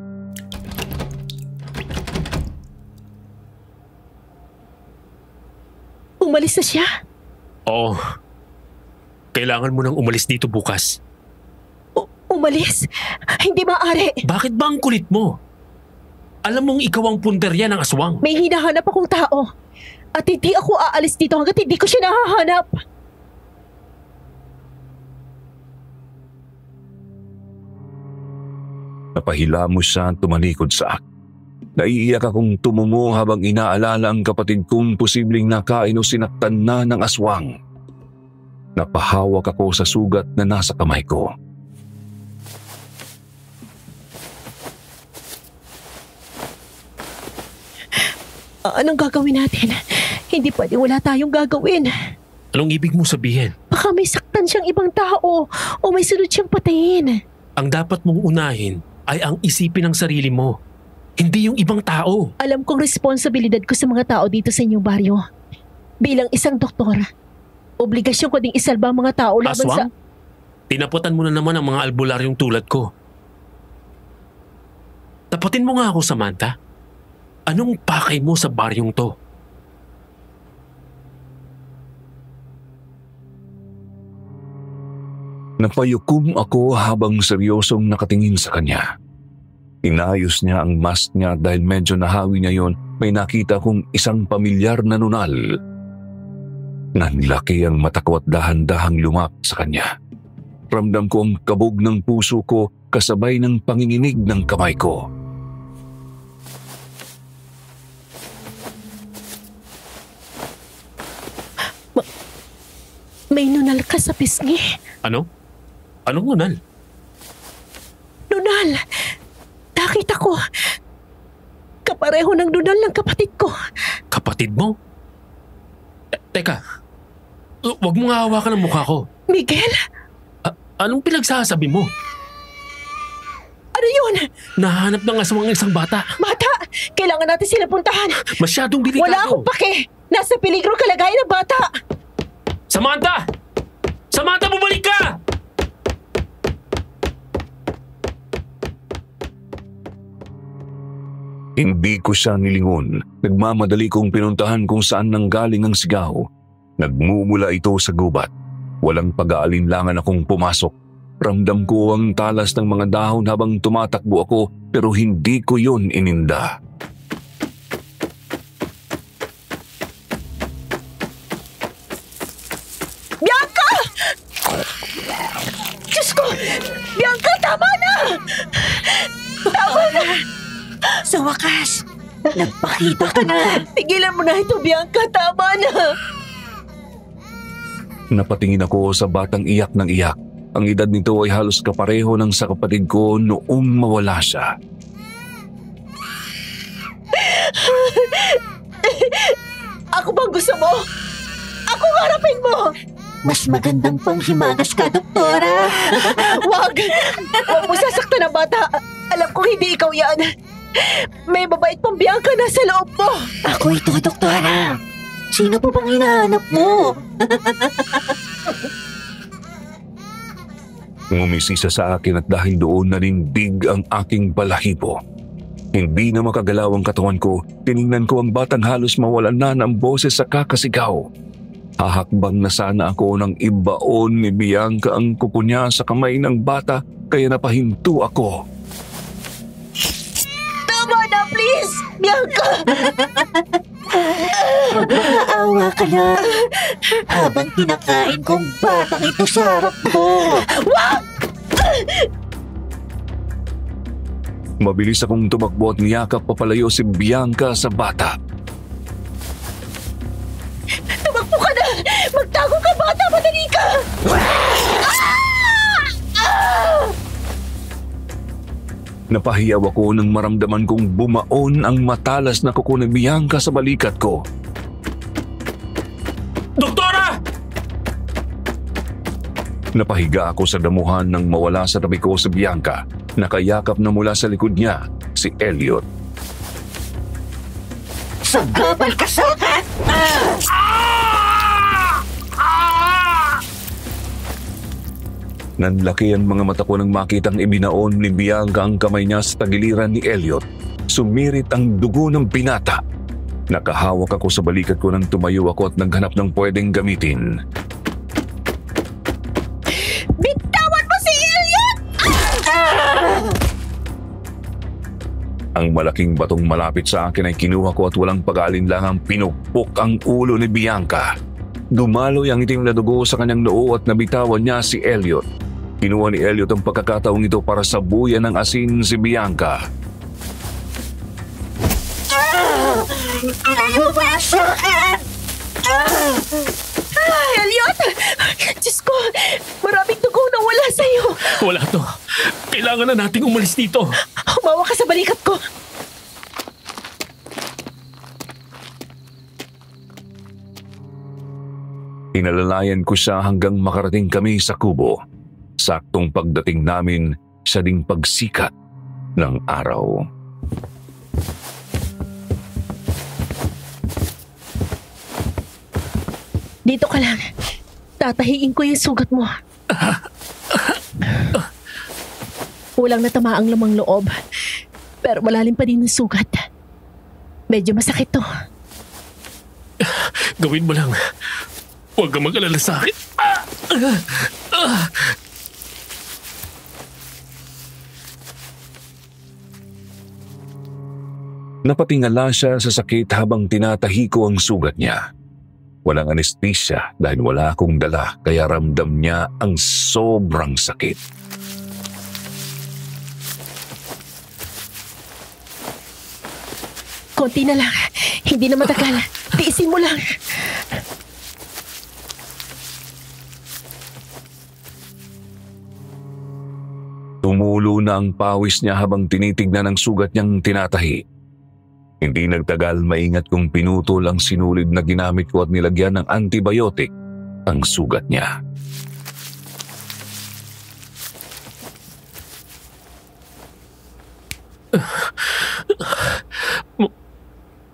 Umalis na siya? Oo. Kailangan mo nang umalis dito bukas. Umalis? Hindi maaari. Bakit ba ang kulit mo? Alam mong ikaw ang punterya ng aswang. May hinahanap akong tao. At hindi ako aalis dito hanggat hindi ko siya nahahanap. Napahilamos siya at tumalikod sa akin. Naiiyak akong tumungo habang inaalala ang kapatid kong posibleng nakain o sinaktan na ng aswang. Napahawak ako sa sugat na nasa kamay ko. Anong gagawin natin? Hindi pwede wala tayong gagawin. Anong ibig mo sabihin? Baka may saktan siyang ibang tao o may sunod siyang patayin. Ang dapat mong unahin ay ang isipin ng sarili mo, hindi yung ibang tao. Alam kong responsibilidad ko sa mga tao dito sa inyong baryo. Bilang isang doktor, obligasyon ko ding isalba ang mga tao laban Aswang? sa... Tinaputan mo na naman ang mga albularyong tulad ko. Taputin mo nga ako, Samantha. Anong pakay mo sa baryong to? Napayukom ako habang seryosong nakatingin sa kanya. Inayos niya ang mask niya dahil medyo nahawi niya yon. May nakita kong isang pamilyar na nunal. Nanlaki ang mata ko at dahan-dahang lumapit sa kanya. ramdam ko ang kabog ng puso ko kasabay ng panginginig ng kamay ko. May nunal ka sa pisngi. Ano? Anong nunal? Nunal! Nakita ko. Kapareho ng nunal ng kapatid ko. Kapatid mo? Teka, wag mo nga hawakan ang mukha ko. Miguel? Anong pinagsasabi mo? Ano yun? Nahanap ng aswang ang isang bata. Bata! Kailangan natin sila puntahan. Masyadong delikado. Wala akong pake. Nasa peligro kalagayan ng bata. Samantha! Samantha, bumalik ka! Hindi ko siya nilingon. Nagmamadali kong pinuntahan kung saan nanggaling ang sigaw. Nagmumula ito sa gubat. Walang pag-aalinlangan akong pumasok. Ramdam ko ang talas ng mga dahon habang tumatakbo ako pero hindi ko yun ininda. Bianca! Diyos ko! Bianca, tama na! Tama na! Sa wakas, nagpakita ka na. Tigilan mo na ito, Bianca. Tama na! Napatingin ako sa batang iyak ng iyak. Ang edad nito ay halos kapareho ng sa kapatid ko noong mawala siya. Ako bang gusto mo? Ako harapin mo! Mas magandang panghimagas ka, doktora. Wag! Wag mo sasaktan ang bata. Alam kong hindi ikaw yan. May mabait pang Bianca na sa loob mo. Ako ito, doktora. Sino po bang hinahanap mo? Ngumisi siya sa akin at dahil doon nanindig ang aking balahibo. Hindi na makagalaw ang katawan ko. Tiningnan ko ang batang halos mawalan na ng boses sa kakasigaw. Hahakbang na sana ako nang ibaon ni Bianca ang kuko niya sa kamay ng bata kaya napahinto ako. Tama na, please! Bianca! Magmakaawa ka na. Habang kinakain kong batang ito sa harap mo. Wag! Mabilis akong tumakbo at niyakap papalayo si Bianca sa bata. Tumakbo ka na! Magtago ka, bata! Madali ka! Napahiyaw ako nang maramdaman kong bumaon ang matalas na kuko ni Bianca sa balikat ko. Doktora! Napahiga ako sa damuhan nang mawala sa tabi ko si Bianca. Nakayakap na mula sa likod niya si Elliot. Sagabal ka sa akin! Nanlaki ang mga mata ko nang makitang ibinaon ni Bianca ang kamay niya sa tagiliran ni Elliot. Sumirit ang dugo ng binata. Nakahawak ako sa balikat ko nang tumayo ako at naghanap ng pwedeng gamitin. Bitawan mo si Elliot! Ang malaking batong malapit sa akin ay kinuha ko at walang pag-aalinlangang pinupok ang ulo ni Bianca. Dumaloy ang itim na dugo sa kanyang noo at nabitawan niya si Elliot. Kinuha ni Elliot ang pagkakataong ito para sabuyan ng asin si Bianca. Ayaw ba sa akin? Elliot! Diyos ko! Maraming dugo na wala sa'yo! Wala to. Kailangan na nating umalis dito. Humawa ka sa balikat ko! Inalalayan ko siya hanggang makarating kami sa kubo. Saktong pagdating namin, siya ding pagsikat ng araw. Dito ka lang. Tatahiin ko yung sugat mo. Walang natamaang lamang loob. Pero malalim pa din ang sugat. Medyo masakit to. Gawin mo lang. Huwag kang mag-alala sa akin. Napatingala siya sa sakit habang tinatahi ko ang sugat niya. Walang anesthesia dahil wala akong dala kaya ramdam niya ang sobrang sakit. Konti na lang. Hindi na matagal. Tiisin mo lang. Tumulo na ang pawis niya habang tinitignan ang sugat niyang tinatahi. Hindi nagtagal, maingat kong pinutol ang sinulid na ginamit ko at nilagyan ng antibiotic ang sugat niya.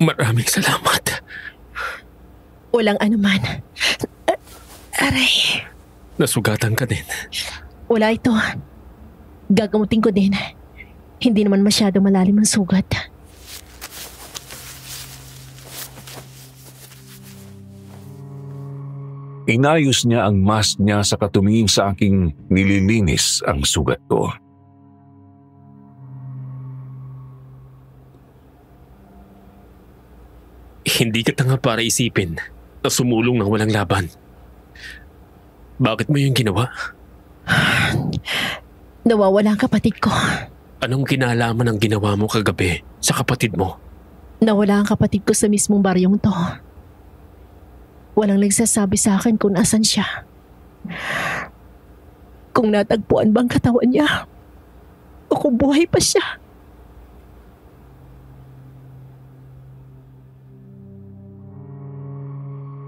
Maraming salamat. Walang anuman. Aray. Nasugatan ka din. Wala ito. Gagamutin ko din. Hindi naman masyado malalim ang sugat. Inayos niya ang mask niya sa katumingin sa aking nililinis ang sugat ko. Hindi ka tanga para isipin na sumulong ng walang laban. Bakit mo yung ginawa? Nawawala ang kapatid ko. Anong kinalaman ang ginawa mo kagabi sa kapatid mo? Nawala ang kapatid ko sa mismong baryong to. Walang nagsasabi sa akin kung nasan siya. Kung natagpuan bang katawan niya. O kung buhay pa siya.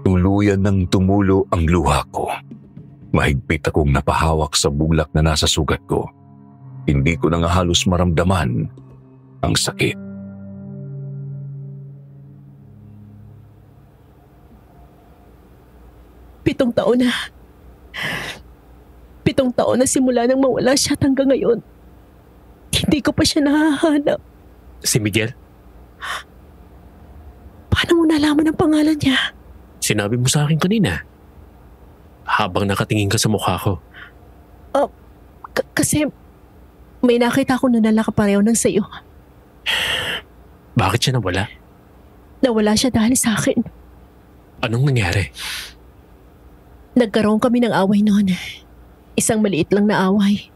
Tuluyan ng tumulo ang luha ko. Mahigpit akong napahawak sa bulak na nasa sugat ko. Hindi ko na nga halos maramdaman ang sakit. 7 taon na. 7 taon na simula nang mawala siya at hanggang ngayon. Hindi ko pa siya nahahanap. Si Miguel? Paano mo nalaman ang pangalan niya? Sinabi mo sa akin kanina. Habang nakatingin ka sa mukha ko. Kasi may nakita ko na nakapareho ng sayo. Bakit siya nawala? Nawala siya dahil sa akin. Anong nangyari? Nagkaroon kami ng away noon. Isang maliit lang na away.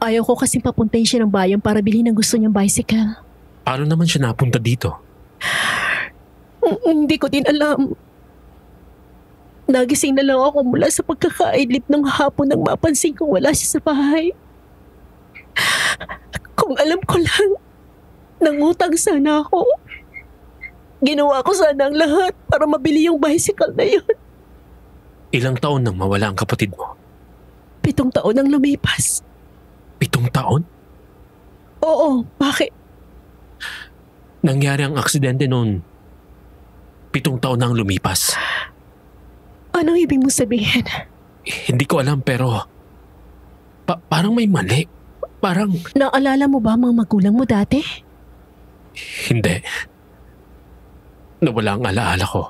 Ayaw ko kasing papuntahin siya ng bayan para bilhin ang gusto niyang bicycle. Paano naman siya napunta dito? Hindi ko din alam. Nagising na lang ako mula sa pagkakaidlip ng hapon nang mapansin kong wala siya sa bahay. Kung alam ko lang, nangutang sana ako. Ginawa ko sana ang lahat para mabili yung bicycle na yun. Ilang taon nang mawala ang kapatid mo? 7 taon nang lumipas. 7 taon? Oo, bakit? Nangyari ang aksidente noon. 7 taon nang lumipas. Anong ibig mo sabihin? Hindi ko alam pero parang may mali. Parang Naalala mo ba ang mga magulang mo dati? hindi. Nawala ang alaala ko.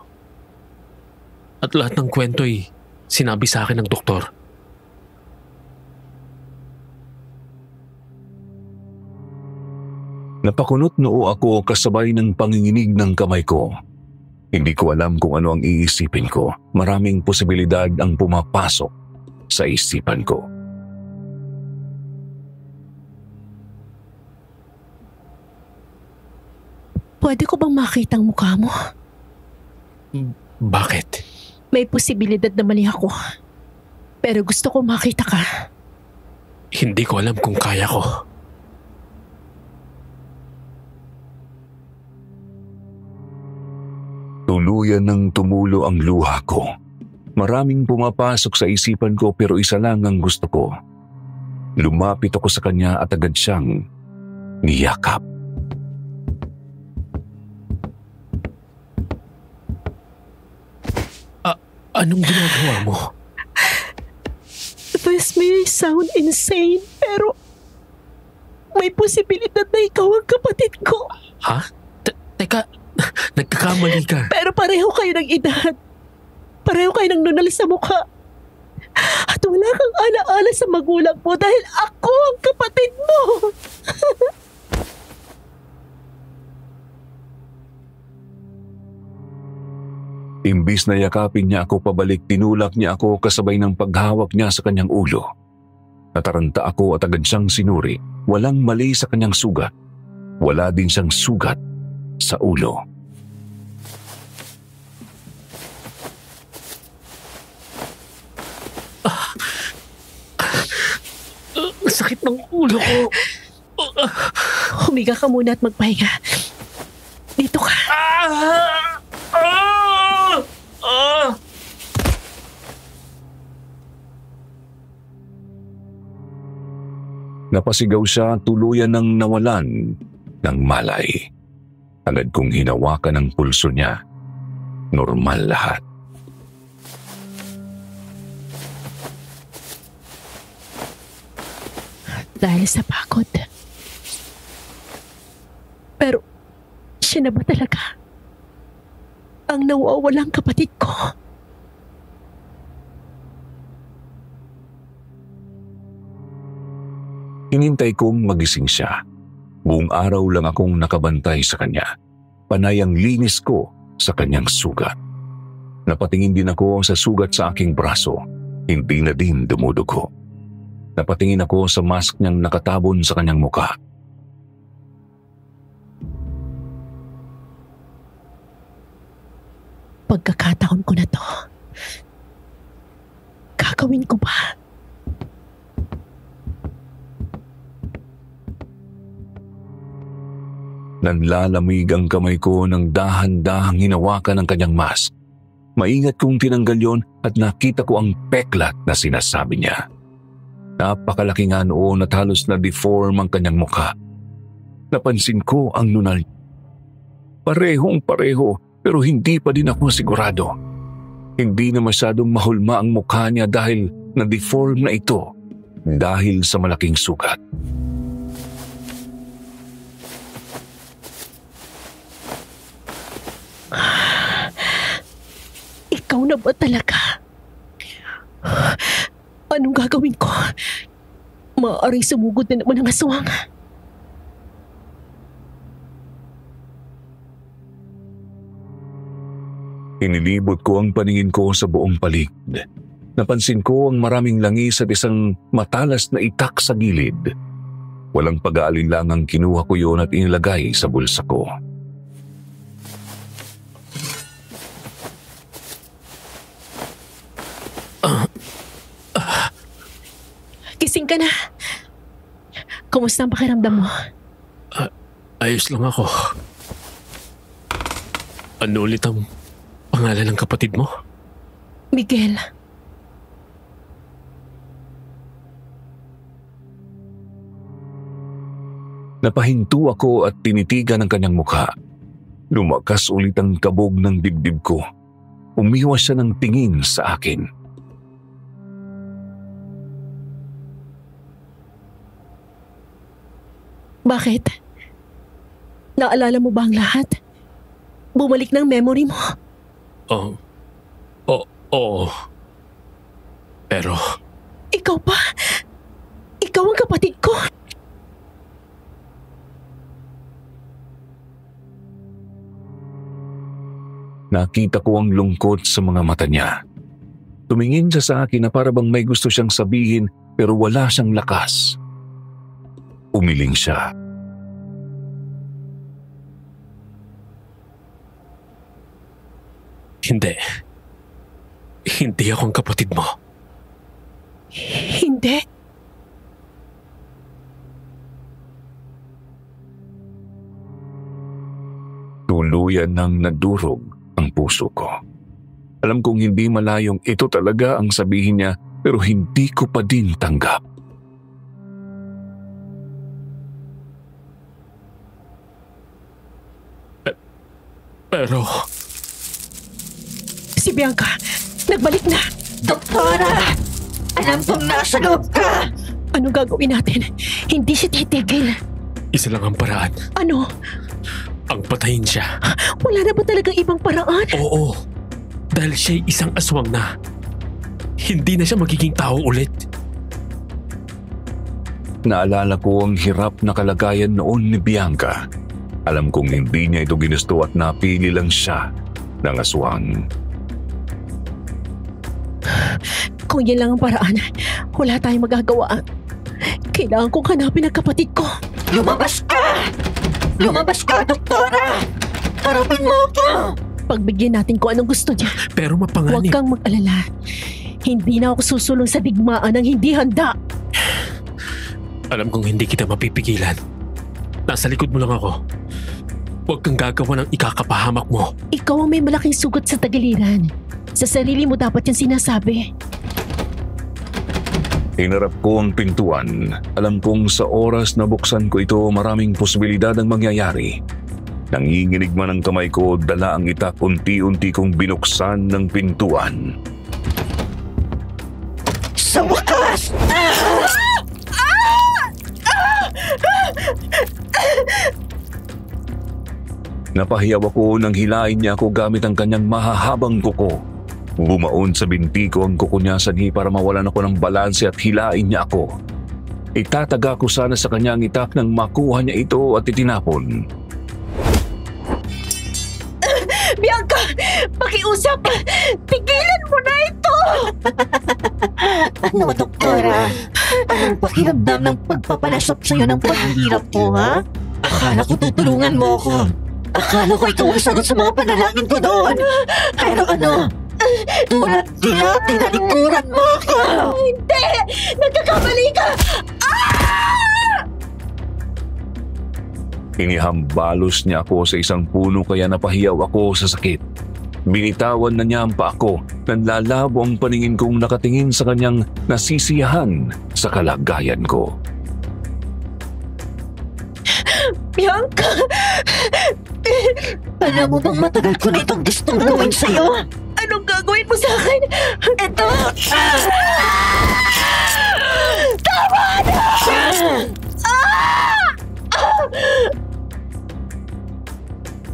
At lahat ng kwento'y sinabi sa akin ng doktor. Napakunot noo ako kasabay ng panginginig ng kamay ko. Hindi ko alam kung ano ang iisipin ko. Maraming posibilidad ang pumapasok sa isipan ko. Pwede ko bang makita ang mukha mo? Bakit? May posibilidad na mali ako. Pero gusto ko makita ka. Hindi ko alam kung kaya ko. Tuluyan ng tumulo ang luha ko. Maraming pumapasok sa isipan ko pero isa lang ang gusto ko. Lumapit ako sa kanya at agad siyang niyakap. Anong ginagawa mo? This may sound insane, pero may posibilidad na ikaw ang kapatid ko. Ha? Teka, nagkakamali ka. Pero pareho kayo ng edad. Pareho kayo ng nunal sa mukha. At wala kang alaala sa magulang mo dahil ako ang kapatid mo. Imbis na yakapin niya ako pabalik, tinulak niya ako kasabay ng paghawak niya sa kanyang ulo. Nataranta ako at agad siyang sinuri. Walang mali sa kanyang sugat. Wala din siyang sugat sa ulo. Sakit ng ulo ko. Humiga ka muna at magpahinga. Dito ka. Napasigaw siya, tuluyan ng nawalan ng malay. Agad kong hinawakan ang pulso niya. Normal lahat. Dahil sa pagod. Pero, siya na ba talaga ang nawawalang kapatid ko? Hinintay kong magising siya. Buong araw lang akong nakabantay sa kanya. Panay ang linis ko sa kanyang sugat. Napatingin din ako sa sugat sa aking braso. Hindi na din dumudugo. Napatingin ako sa mask niyang nakatabon sa kanyang muka. Pagkakataon ko na to. Gagawin ko ba? Nanlalamig ang kamay ko nang dahan-dahang hinawakan ang kanyang mask. Maingat kong tinanggal yon at nakita ko ang peklat na sinasabi niya. Napakalaki nga noon at halos na-deform ang kanyang mukha. Napansin ko ang nunal. Parehong-pareho pero hindi pa din ako sigurado. Hindi na masyadong mahulma ang mukha niya dahil na-deform na ito dahil sa malaking sugat. Ikaw na ba talaga? Anong gagawin ko? Maaaring sumugod na naman ang aswang. Inilibot ko ang paningin ko sa buong paligid. Napansin ko ang maraming langis at isang matalas na itak sa gilid. Walang pag-aalinlangang kinuha ko yon at inilagay sa bulsa ko. Gising ka na. Kumusta ang pakiramdam mo? Ayos lang ako. Ano ulit ang pangalan ng kapatid mo? Miguel. Napahinto ako at tinitigan ang kanyang mukha. Lumakas ulit ang kabog ng dibdib ko. Umiwas siya ng tingin sa akin. Bakit? Naalala mo ba ang lahat? Bumalik ng memory mo? Oo. Pero... Ikaw ba? Ikaw ang kapatid ko? Nakita ko ang lungkot sa mga mata niya. Tumingin siya sa akin na para bang may gusto siyang sabihin pero wala siyang lakas. Umiling siya. Hindi. Hindi ako ang kapatid mo. Hindi. Tuluyan nang nadurog ang puso ko. Alam kong hindi malayong ito talaga ang sabihin niya pero hindi ko pa din tanggap. Pero... Si Bianca, nagbalik na. Doktora! Alam kong nasa loob ka! Anong gagawin natin? Hindi siya titigil. Isa lang ang paraan. Ano? Ang patayin siya. Wala na ba talagang ibang paraan? Oo. Dahil siya'y isang aswang na. Hindi na siya magiging tao ulit. Naalala ko ang hirap na kalagayan noon ni Bianca. Alam kong hindi niya ito ginusto at napili lang siya ng aswang. Kung yan lang ang paraan, wala tayong magagawa. Kailangan kong hanapin ang kapatid ko. Lumabas ka! Lumabas ka, Doktora! Harapin mo ako! Pagbigyan natin kung anong gusto niya. Pero Huwag mapanganib. kang mag-alala. Hindi na ako susulong sa digmaan ng hindi handa. Alam kong hindi kita mapipigilan. Nasa likod mo lang ako. Huwag kang gagawa ng ikakapahamak mo. Ikaw ang may malaking sugat sa tagiliran. Sa sarili mo dapat yung sinasabi. Hinarap ko ang pintuan. Alam kong sa oras na buksan ko ito, maraming posibilidad ang mangyayari. Nanginginig man ang kamay ko, dala ang itak, unti-unti kong binuksan ng pintuan. Sa wakas! Napahiyaw ako nang hilain niya ako gamit ang kanyang mahahabang kuko. Bumaon sa binti ko ang kuko niya sanhi para mawalan ako ng balanse at hilain niya ako. Itataga ko sana sa kanya ang itak nang makuha niya ito at itinapon. Bianca! Pakiusap! Tigilan mo na ito! Ano, Doktora? Anong pakiramdam ng pagpapalasap sa'yo ng paghihirap ko, ha? Akala ko tutulungan mo ako. Akala ko ikaw ang sagot sa mga panalangin ko doon. Pero ano? Tulad nila, tinalikuran mo ako! Hindi! Nagkakamali ka! Inihambalos niya ako sa isang puno kaya napahiyaw ako sa sakit. Binitawan na niya ang paa ko. Nanlalabo ang paningin kong nakatingin sa kanyang nasisiyahan sa kalagayan ko. Bianca! Alam mo bang matagal ko na itong gustong gawin sa'yo? Anong gagawin mo sa akin? Ito! Tama na!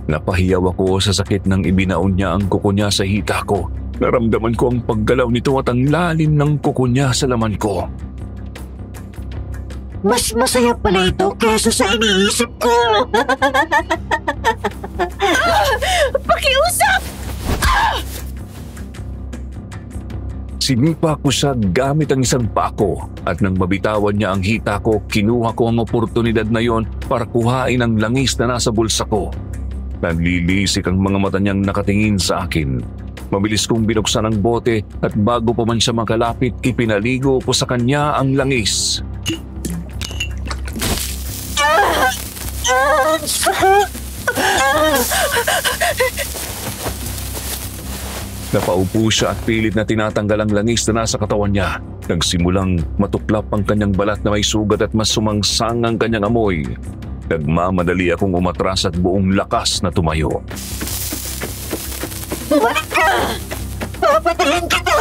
Napahiyaw ako sa sakit nang ibinaon niya ang kuko niya sa hita ko. Naramdaman ko ang paggalaw nito at ang lalim ng kuko niya sa laman ko. Mas masaya pala ito kesa sa iniisip ko! Pakiusap! Sinipa ko siya gamit ang isang paa ko at nang mabitawan niya ang hita ko, kinuha ko ang oportunidad na yon para kuhain ang langis na nasa bulsa ko. Nanlilisik ang mga mata niyang nakatingin sa akin. Mabilis kong binuksan ang bote at bago pa man siya makalapit, ipinaligo ko sa kanya ang langis. Napaupo siya at pilit na tinatanggal ang langis na nasa katawan niya. Nagsimulang matuklap ang kanyang balat na may sugat at mas sumangsang ang kanyang amoy. Nagmamadali akong umatras at buong lakas na tumayo. Bumalik ka! Papatayin kita!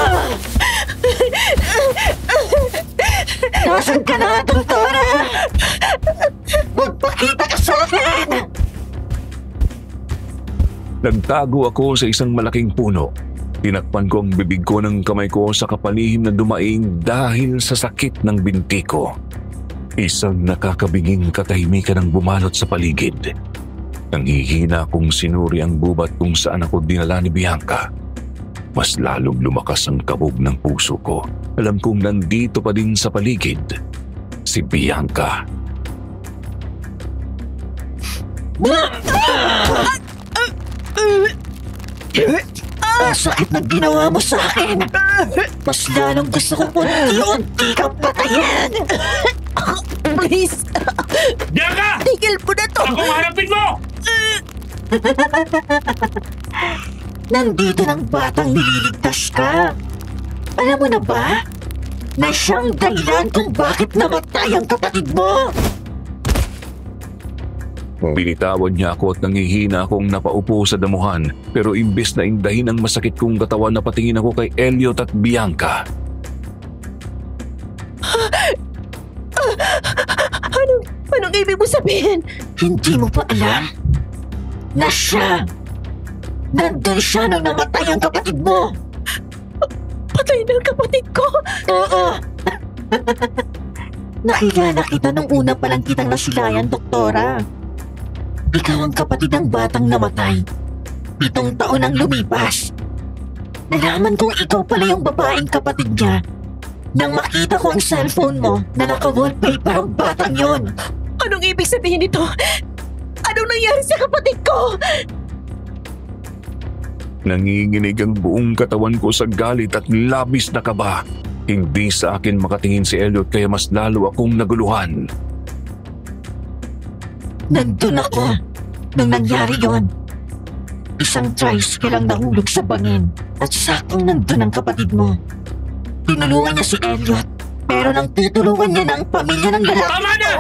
Nasaan ka na, Doktora? Magpakita ka sa akin! Nagtago ako sa isang malaking puno. Tinakpan ko ang bibig ko ng kamay ko sa kapalihim na dumaing dahil sa sakit ng binti ko. Isang nakakabinging katahimikan ang bumalot sa paligid. Nanghihina akong sinuri ang gubat kung saan ako dinala ni Bianca. Mas lalong lumakas ang kabog ng puso ko. Alam kong nandito pa din sa paligid si Bianca. Ang sakit na ginawa mo sa akin! Mas lalong gusto kong unti-unti kang patayin! Please! Bianca! Tigil mo na to! Ako harapin mo! Nandito ng batang nililigtas ka! Alam mo na ba? Na siyang dahilan kung bakit namatay ang kapatid mo! Binitawan niya ako at nangihina akong napaupo sa damuhan, pero imbes na indahin ang masakit kong katawan, napatingin ako kay Elliot at Bianca. Anong ibig mo sabihin? Hindi mo pa alam na siya! Nandun siya nang namatay ang kapatid mo! Patay na ang kapatid ko! Oo! Nakilala kita nung una pa lang kitang nasilayan, Doktora. Ikaw ang kapatid ng batang namatay. 7 taon ang lumipas. Nalaman kong ikaw pala yung babaeng kapatid niya. Nang makita ko ang cellphone mo na naka-wallpaper ang batang yon. Anong ibig sabihin nito? Anong nangyari sa kapatid ko? Nanginginig ang buong katawan ko sa galit at labis na kaba. Hindi sa akin makatingin si Elliot kaya mas lalo akong naguluhan. Nandun ako nang nangyari yon. Isang tricycle ang nahulog sa bangin at sakong nandun ang kapatid mo. Tinulungan niya si Elliot, pero nang tutulungan niya ng pamilya ng lalaki. Tama na!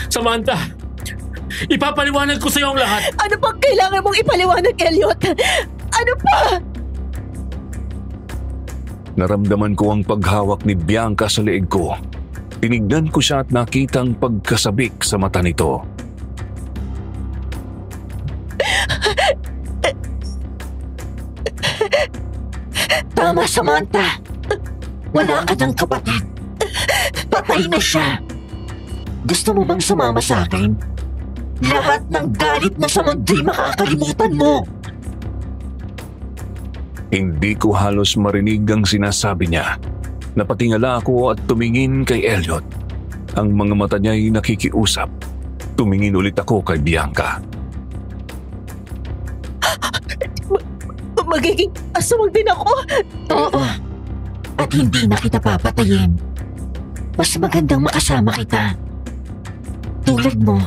Samantha, ipapaliwanag ko sa iyo ang lahat. Ano pang kailangan mong ipaliwanag, Elliot? Ano pa? Naramdaman ko ang paghawak ni Bianca sa leeg ko. Tinignan ko siya at nakitang pagkasabik sa mata nito. Tama, Samantha. Wala ka ng kapatid. Patay na siya. Gusto mo bang sumama sa akin? Lahat ng galit mo sa mundo'y makakalimutan mo. Hindi ko halos marinig ang sinasabi niya. Napatingala ako at tumingin kay Elliot. Ang mga mata niya ay nakikiusap. Tumingin ulit ako kay Bianca. Magiging aswang din ako. Oo. At hindi na kita papatayin. Mas magandang makasama kita. Tulad mo,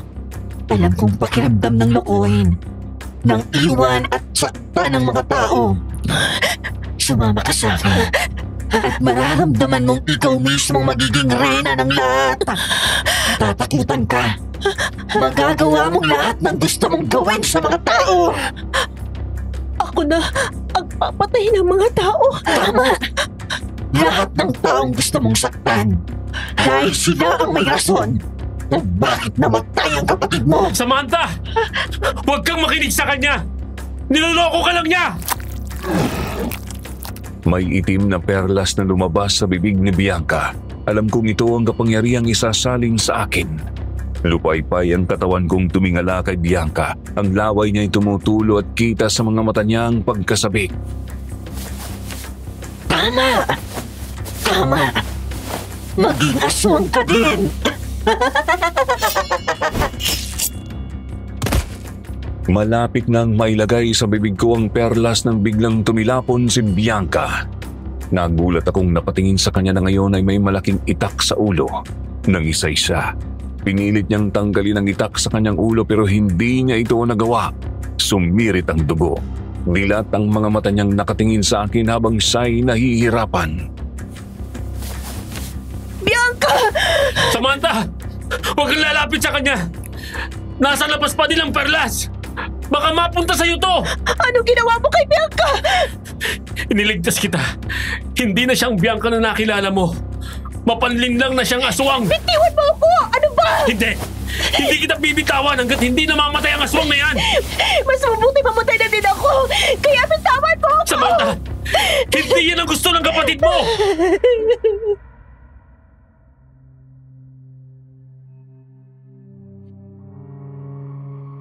alam kong pakiramdam ng lokohin, ng iwan at sakta ng mga tao. Sumama ka sa akin at mararamdaman mong ikaw mismo magiging reyna ng lahat. Tatakutan ka. Magagawa mong lahat ng gusto mong gawin sa mga tao. Ako na ang papatay ng mga tao. Tama. Lahat ng taong gusto mong saktan dahil sila ang may rason kung bakit namatay ang kapatid mo. Samantha! Huwag kang makinig sa kanya! Niloloko ka lang niya! May itim na perlas na lumabas sa bibig ni Bianca. Alam kong ito ang kapangyarihang isasalin sa akin. Lupaypay ang katawan kong tumingala kay Bianca. Ang laway niya ay tumutulo at kita sa mga mata niya ang pagkasabik. Tama! Tama! Maging aswang ka din! Malapit nang mailagay sa bibig ko ang perlas nang biglang tumilapon si Bianca. Nagulat akong napatingin sa kanya na ngayon ay may malaking itak sa ulo. Nangisay siya. Pinilit niyang tanggalin ang itak sa kanyang ulo pero hindi niya ito nagawa. Sumirit ang dugo. Dilat ang mga mata niyang nakatingin sa akin habang siya'y nahihirapan. Bianca! Samantha! Huwag kang lalapit sa kanya! Nasa labas pa din ang perlas! Baka mapunta sa'yo to! Ano ginawa mo kay Bianca? Iniligtas kita. Hindi na siyang Bianca na nakilala mo. Mapanlin lang na siyang aswang! Bitiwan mo ako! Ano ba? Hindi! Hindi kita bibitawan hanggat hindi namamatay ang aswang na yan! Mas mabuti mamatay na din ako! Kaya bitawan mo ako! Samantha! Hindi yan ang gusto ng kapatid mo!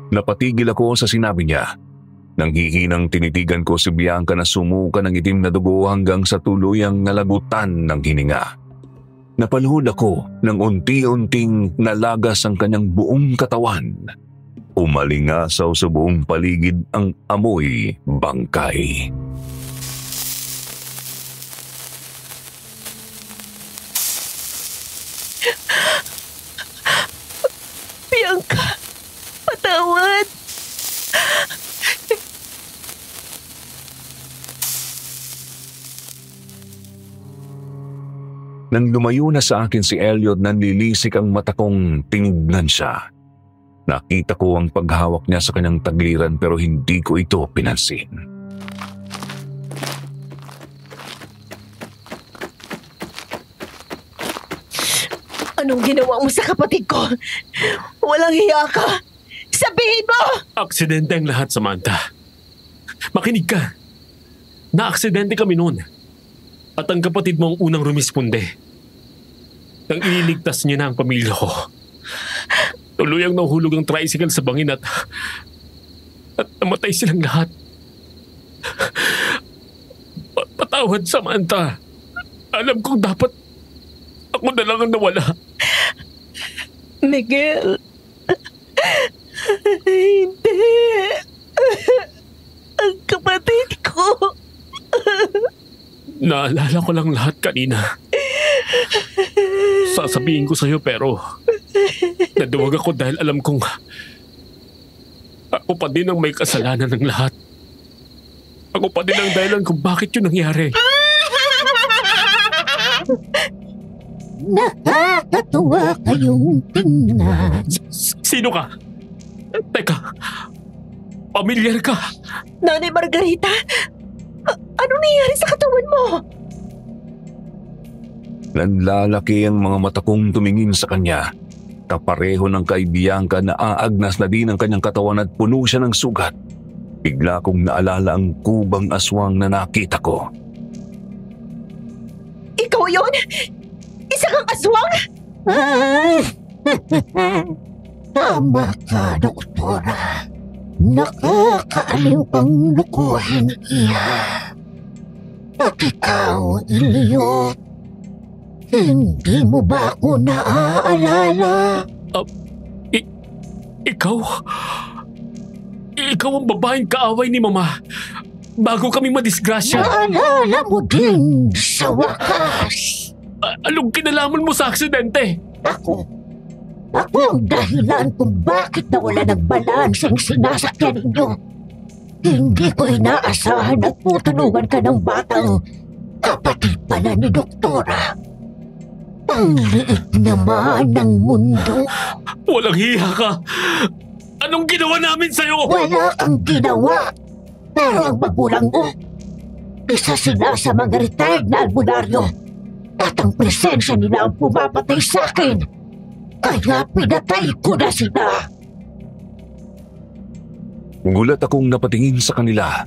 Napatigil ako sa sinabi niya. Nang hihinang tinitigan ko si Bianca na sumuka ng itim na dugo hanggang sa tuluyang nalagutan ng hininga. Napaluhod ako nang unti-unting nalagas ang kanyang buong katawan. Umalingasaw sa buong paligid ang amoy bangkay. Bianca! Patawad! Nang lumayo na sa akin si Elliot, nanlilisik ang mata kong tinignan siya. Nakita ko ang paghawak niya sa kanyang tagliran pero hindi ko ito pinansin. Anong ginawa mo sa kapatid ko? Walang hiya ka! Sabihin mo! Aksidente ang lahat, Samantha. Makinig ka. Na-aksidente kami noon. At ang kapatid mo ang unang rumisponde. Nang iniligtas niya na ang pamilya ko. Tuluyang nahulog ang tricycle sa bangin at namatay silang lahat. Patawad, Samantha. Alam kong dapat ako na lang ang nawala. Miguel. Hindi. Ang kapatid ko. Naalala ko lang lahat kanina. Sasabihin ko sa'yo pero naduwag ako dahil alam kong ako pa din ang may kasalanan ng lahat. Ako pa din ang dahilan kung bakit yun nangyari. Nakakatuwa kayong tingnan. Sino ka? Teka, pamilyar ka. Nanay Margarita, anong nangyari sa katawan mo? Nanlalaki ang mga mata kong tumingin sa kanya. Kapareho ng kay Bianca na aagnas na din ang kanyang katawan at puno siya ng sugat. Bigla kong naalala ang kubang aswang na nakita ko. Ikaw yon? Isa kang aswang? Tama ka, doktora. Nakakaaliw ang lukuhin niya. At ikaw, Elliot, hindi mo ba ako naaalala? Ikaw? Ikaw ang babaeng kaaway ni Mama bago kami madisgrasya. Naalala mo din sa wakas. Anong kinalaman mo sa aksidente? Ako ang dahilan kung bakit nawala ng balanse ang sinasakyan ninyo. Hindi ko inaasahan at tutulungan ka ng batang kapatid pala ni Doktora. Ang liit naman ng mundo. Walang hiya ka! Anong ginawa namin sa'yo? Wala kang ginawa. Pero ang magulang mo, isa sila sa mga retired na albularyo. At ang presensya nila ang pumapatay sa akin. Kaya pinatay ko na sila. Gulat akong napatingin sa kanila.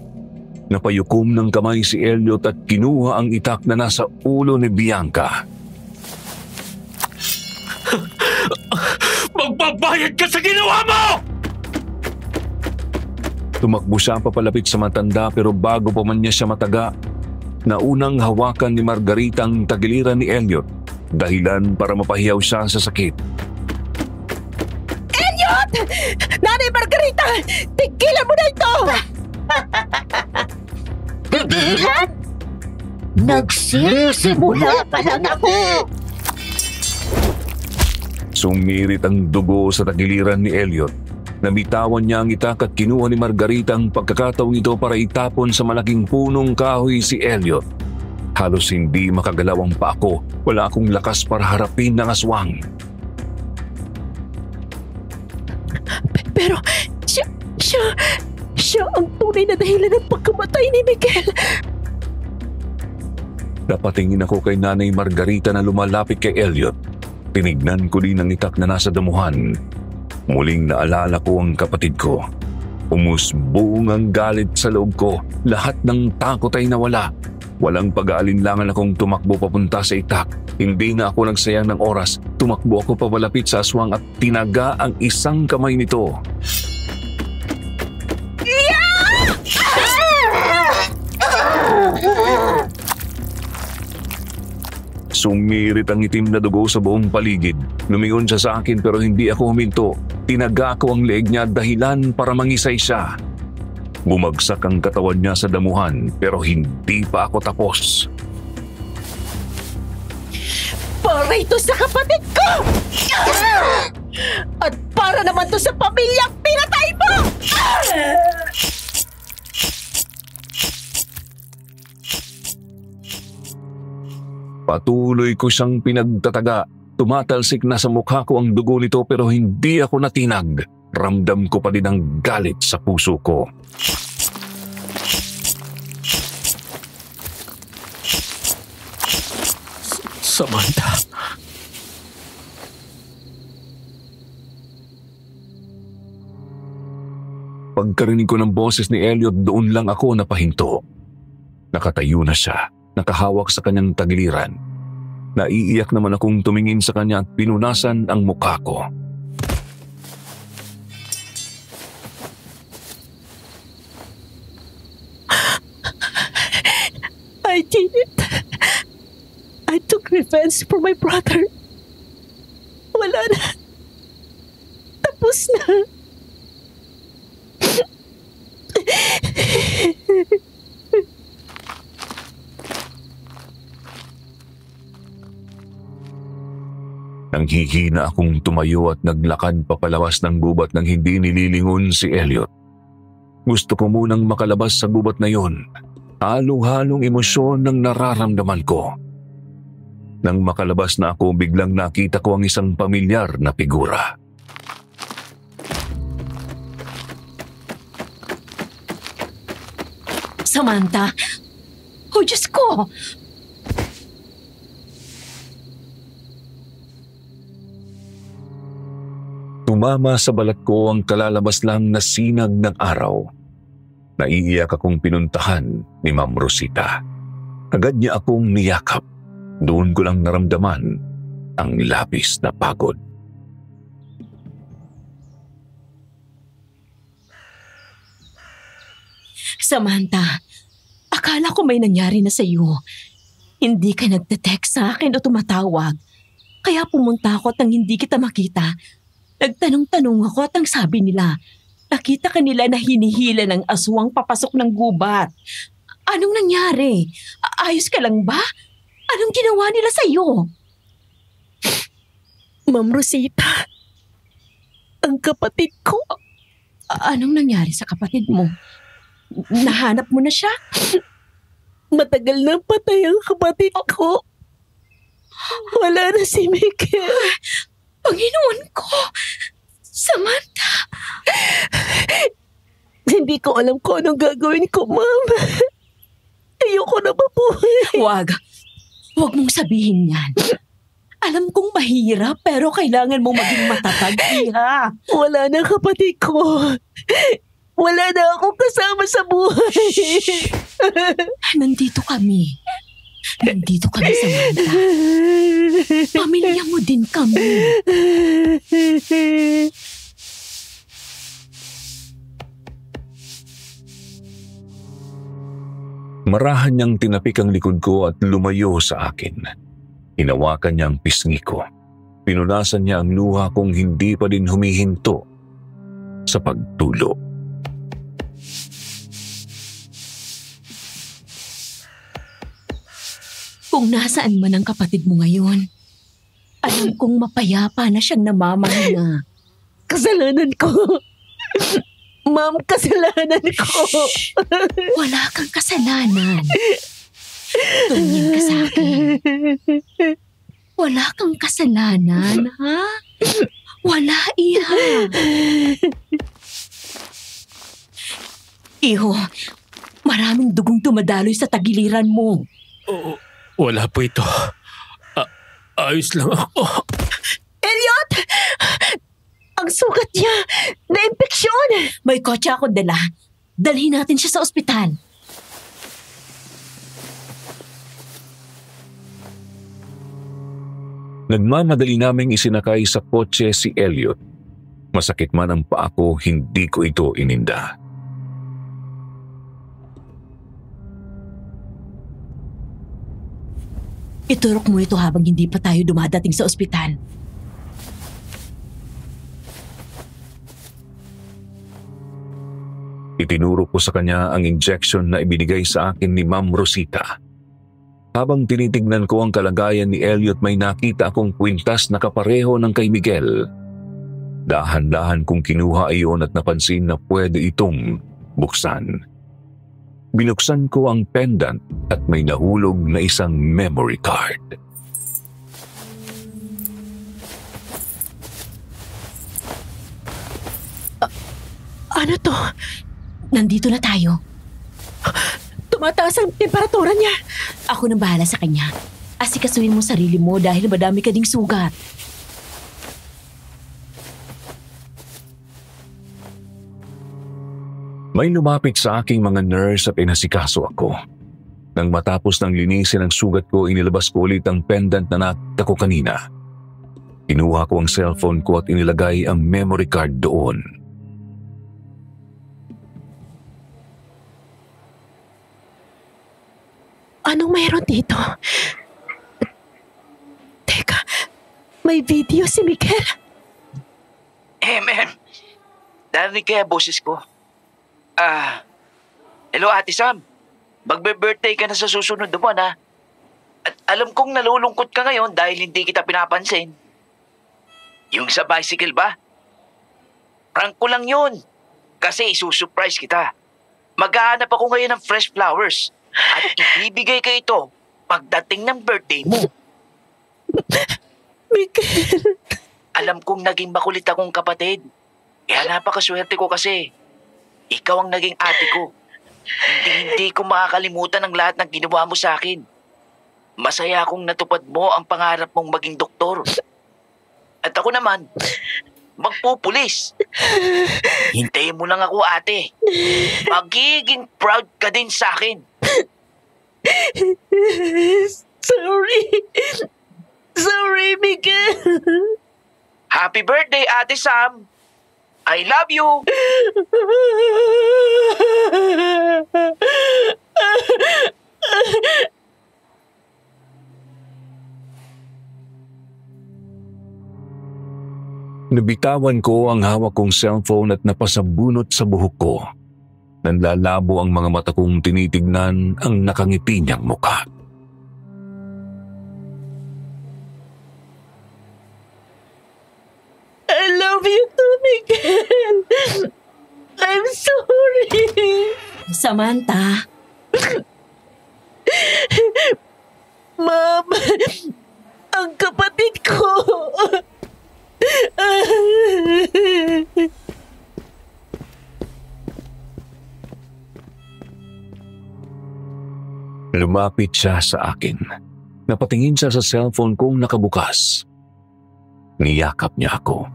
Napayukom ng kamay si Elliot at kinuha ang itak na nasa ulo ni Bianca. Magbabayad ka sa ginawa mo! Tumakbo siya papalapit sa matanda pero bago pa man niya siya mataga, naunang hawakan ni Margarita ang tagiliran ni Elliot, dahilan para mapahiyaw siya sa sakit. Elliot! Nanay Margarita! Tigilan mo na ito! Tigilan? Nagsisimula pa lang ako. Sumirit ang dugo sa tagiliran ni Elliot. Nabitawan niya ang itak at kinuha ni Margarita ang pagkakataong ito para itapon sa malaking punong kahoy si Elliot. Halos hindi makagalaw ang paa ko. Wala akong lakas para harapin ng aswang. Pero siya ang tunay na dahilan ng pagkamatay ni Miguel. Napatingin ako kay Nanay Margarita na lumalapit kay Elliot. Tinignan ko din ang itak na nasa damuhan. Muling naalala ko ang kapatid ko. Umusbong ang galit sa loob ko. Lahat ng takot ay nawala. Walang pag-aalinlangan akong tumakbo papunta sa itak. Hindi na ako nagsayang ng oras. Tumakbo ako papalapit sa aswang at tinaga ang isang kamay nito. Sumirit ang itim na dugo sa buong paligid. Lumingon siya sa akin pero hindi ako huminto. Tinaga ko ang leeg niya dahilan para mangisay siya. Bumagsak ang katawan niya sa damuhan pero hindi pa ako tapos. Para ito sa kapatid ko! At para naman to sa pamilyang pinatay mo! Patuloy ko siyang pinagtataga. Tumatalsik na sa mukha ko ang dugo nito pero hindi ako natinag. Ramdam ko pa din ang galit sa puso ko. Samantha. Pagkarinig ko ng boses ni Elliot, doon lang ako napahinto. Nakatayo na siya. Nakahawak sa kanyang tagiliran. Naiiyak naman akong tumingin sa kanya at pinunasan ang mukha ko. I did it. I took revenge for my brother. Wala na. Tapos na. Nanghihina akong tumayo at naglakad papalawas ng gubat nang hindi nililingon si Elliot. Gusto ko munang makalabas sa gubat na yon. Halo-halong emosyon ng nararamdaman ko. Nang makalabas na ako, biglang nakita ko ang isang pamilyar na figura. Samantha! Oh, Diyos ko! Tumama sa balat ko ang kalalabas lang na sinag ng araw. Naiiyak akong pinuntahan ni Ma'am Rosita. Agad niya akong niyakap. Doon ko lang naramdaman ang labis na pagod. Samantha, akala ko may nangyari na sa iyo. Hindi ka nagte-text sa akin o tumatawag. Kaya pumunta ako at nang hindi kita makita. Nagtanong-tanong ako at ang sabi nila, nakita ka nila na hinihila ng aswang papasok ng gubat. Anong nangyari? Ayos ka lang ba? Anong ginawa nila sa iyo? Ma'am Rosita, ang kapatid ko. Anong nangyari sa kapatid mo? Nahanap mo na siya? Matagal na patay ang kapatid ko. Wala na si Mikel. Panginoon ko! Samantha! Hindi ko alam kung anong gagawin ko, Ma'am. Ayoko na mabuhay. Huwag mong sabihin yan. Alam kong mahirap pero kailangan mong maging matatag, Iha. Wala na kapatid ko. Wala na akong kasama sa buhay. Nandito kami. Nandito kami, Samantha. Pamilya mo din kami. Marahan niyang tinapik ang likod ko at lumayo sa akin. Hinawakan niya ang pisngi ko. Pinunasan niya ang luha kong hindi pa din humihinto sa pagtulo. Kung nasaan man ang kapatid mo ngayon, alam kong mapayapa na siyang namamahinga. Kasalanan ko. Ma'am, kasalanan ko. Wala kang kasalanan. Tumingin ka sa akin. Wala kang kasalanan, ha? Wala, Iha. Iho, maraming dugong dumadaloy sa tagiliran mo. Wala po ito. Ayos lang ako. Elliot! Ang sugat niya! Na-impeksyon! May kotse ako dala. Dalhin natin siya sa ospital. Nagmamadali naming isinakay sa kotse si Elliot. Masakit man ang paa ko, hindi ko ito ininda. Iturok mo ito habang hindi pa tayo dumadating sa ospital. Itinuro ko sa kanya ang injection na ibinigay sa akin ni Ma'am Rosita. Habang tinitignan ko ang kalagayan ni Elliot, may nakita akong kwintas na kapareho ng kay Miguel. Dahan-dahan kong kinuha iyon at napansin na pwede itong buksan. Binuksan ko ang pendant at may nahulog na isang memory card. Ano to? Nandito na tayo. Tumataas ang temperatura niya. Ako nang bahala sa kanya. Asikasuhin mo sarili mo dahil madami ka ding sugat. May lumapit sa aking mga nurse at inasikaso ako. Nang matapos ng linisin ang sugat ko, inilabas ko ulit ang pendant na nakita ko kanina. Kinuha ko ang cellphone ko at inilagay ang memory card doon. Anong mayroon dito? Teka, may video si Miguel. Narinig kaya boses ko. Hello Ate Sam. Magbe-birthday ka na sa susunod na buwan ha. At alam kong nalulungkot ka ngayon dahil hindi kita pinapansin. Yung sa bicycle ba? Prank ko lang yun. Kasi isusurprise kita. Maghahanap ako ngayon ng fresh flowers. At ibibigay ko ito pagdating ng birthday mo. Miguel. Alam kong naging makulit akong kapatid. Kaya napakaswerte ko kasi. Ikaw ang naging ate ko. Hindi ko makakalimutan ang lahat ng ginawa mo sa akin. Masaya akong natupad mo ang pangarap mong maging doktor. At ako naman, magpupulis. Hintayin mo lang ako, ate. Magiging proud ka din sa akin. Sorry, Miguel. Happy birthday, Ate Sam. I love you. Nabitawan ko ang hawak kong cellphone at napasabunot sa buhok ko. Nanlalabo ang mga mata kong tinitignan ang nakangiti niyang mukha. I love you too, Miguel. I'm sorry. Samantha, Ma'am, ang kapatid ko. Lumapit siya sa akin. Napatingin siya sa cellphone kong nakabukas. Niyakap niya ako.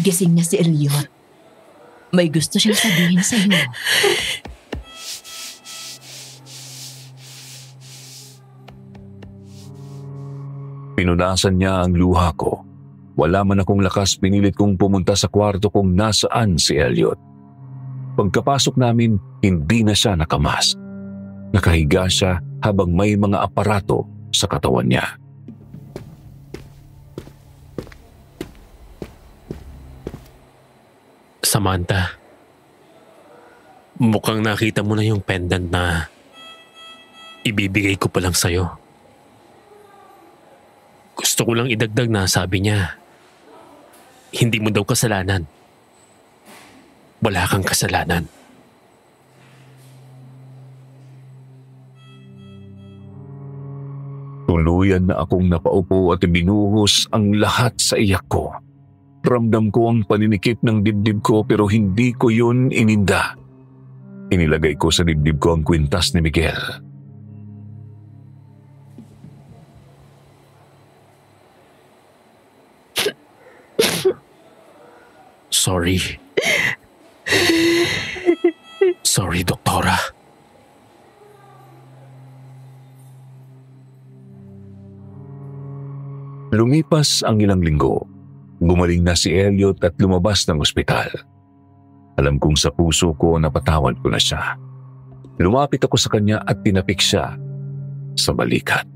gising na si Elliot. May gusto siyang sabihin sa iyo. Pinunasan niya ang luha ko. Wala man akong lakas, pinilit kong pumunta sa kwarto kung nasaan si Elliot. Pagkapasok namin, hindi na siya nakamask. Nakahiga siya habang may mga aparato sa katawan niya. Samantha, mukhang nakita mo na yung pendant na ibibigay ko pa lang sa'yo. Gusto ko lang idagdag na sabi niya, hindi mo daw kasalanan. Wala kang kasalanan. Tuluyan na akong napaupo at binuhos ang lahat sa iyak ko. Ramdam ko ang paninikip ng dibdib ko pero hindi ko yun ininda. Inilagay ko sa dibdib ko ang kwintas ni Miguel. Sorry. Sorry, Doktora. Lumipas ang ilang linggo. Gumaling na si Elliot at lumabas ng ospital. Alam kong sa puso ko napatawad ko na siya. Lumapit ako sa kanya at tinapik siya sa balikat.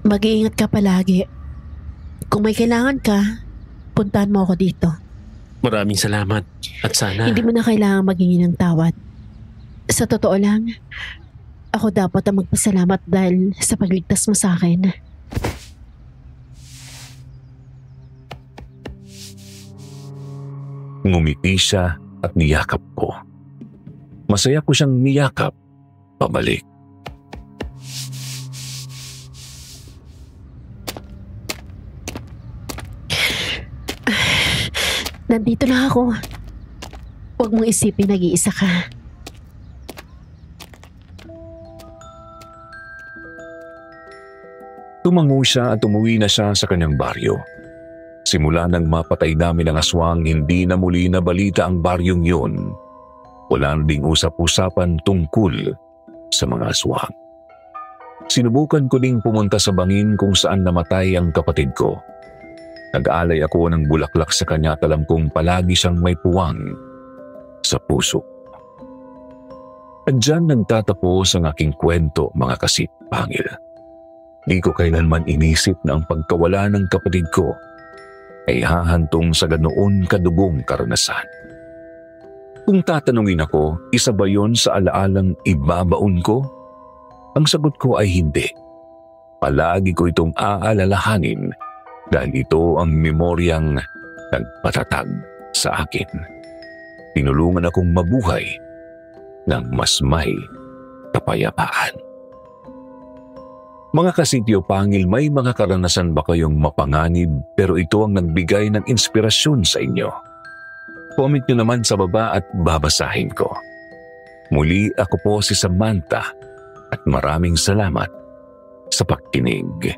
Mag-iingat ka palagi. Kung may kailangan ka, puntahan mo ako dito. Maraming salamat at sana... Hindi mo na kailangan maghingi ng tawad. Sa totoo lang, ako dapat ang magpasalamat dahil sa pagligtas mo sa akin. Ngumiti siya at niyakap ko. Masaya ko siyang niyakap pabalik. Nandito na ako. Huwag mong isipin nag-iisa ka. Tumango siya at umuwi na siya sa kanyang baryo. Simula nang mapatay namin ang aswang, hindi na muli na balita ang baryong yun. Wala na ding usap-usapan tungkol sa mga aswang. Sinubukan ko ding pumunta sa bangin kung saan namatay ang kapatid ko. Nag-aalay ako ng bulaklak sa kanya at alam kong palagi siyang may puwang sa puso. At diyan nagtatapos ang aking kwento, mga kasipangil. Di ko kailanman inisip na ang pagkawala ng kapatid ko ay hahantong sa ganoon kadugong karanasan. Kung tatanungin ako, isa ba yon sa alaalang ibabaon ko? Ang sagot ko ay hindi. Palagi ko itong aalalahanin dahil ito ang memoryang nagpatatag sa akin. Tinulungan akong mabuhay ng mas may kapayapaan. Mga kasityo pangil, may mga karanasan ba kayong mapanganib pero ito ang nagbigay ng inspirasyon sa inyo? Comment nyo naman sa baba at babasahin ko. Muli ako po si Samantha at maraming salamat sa pagkinig.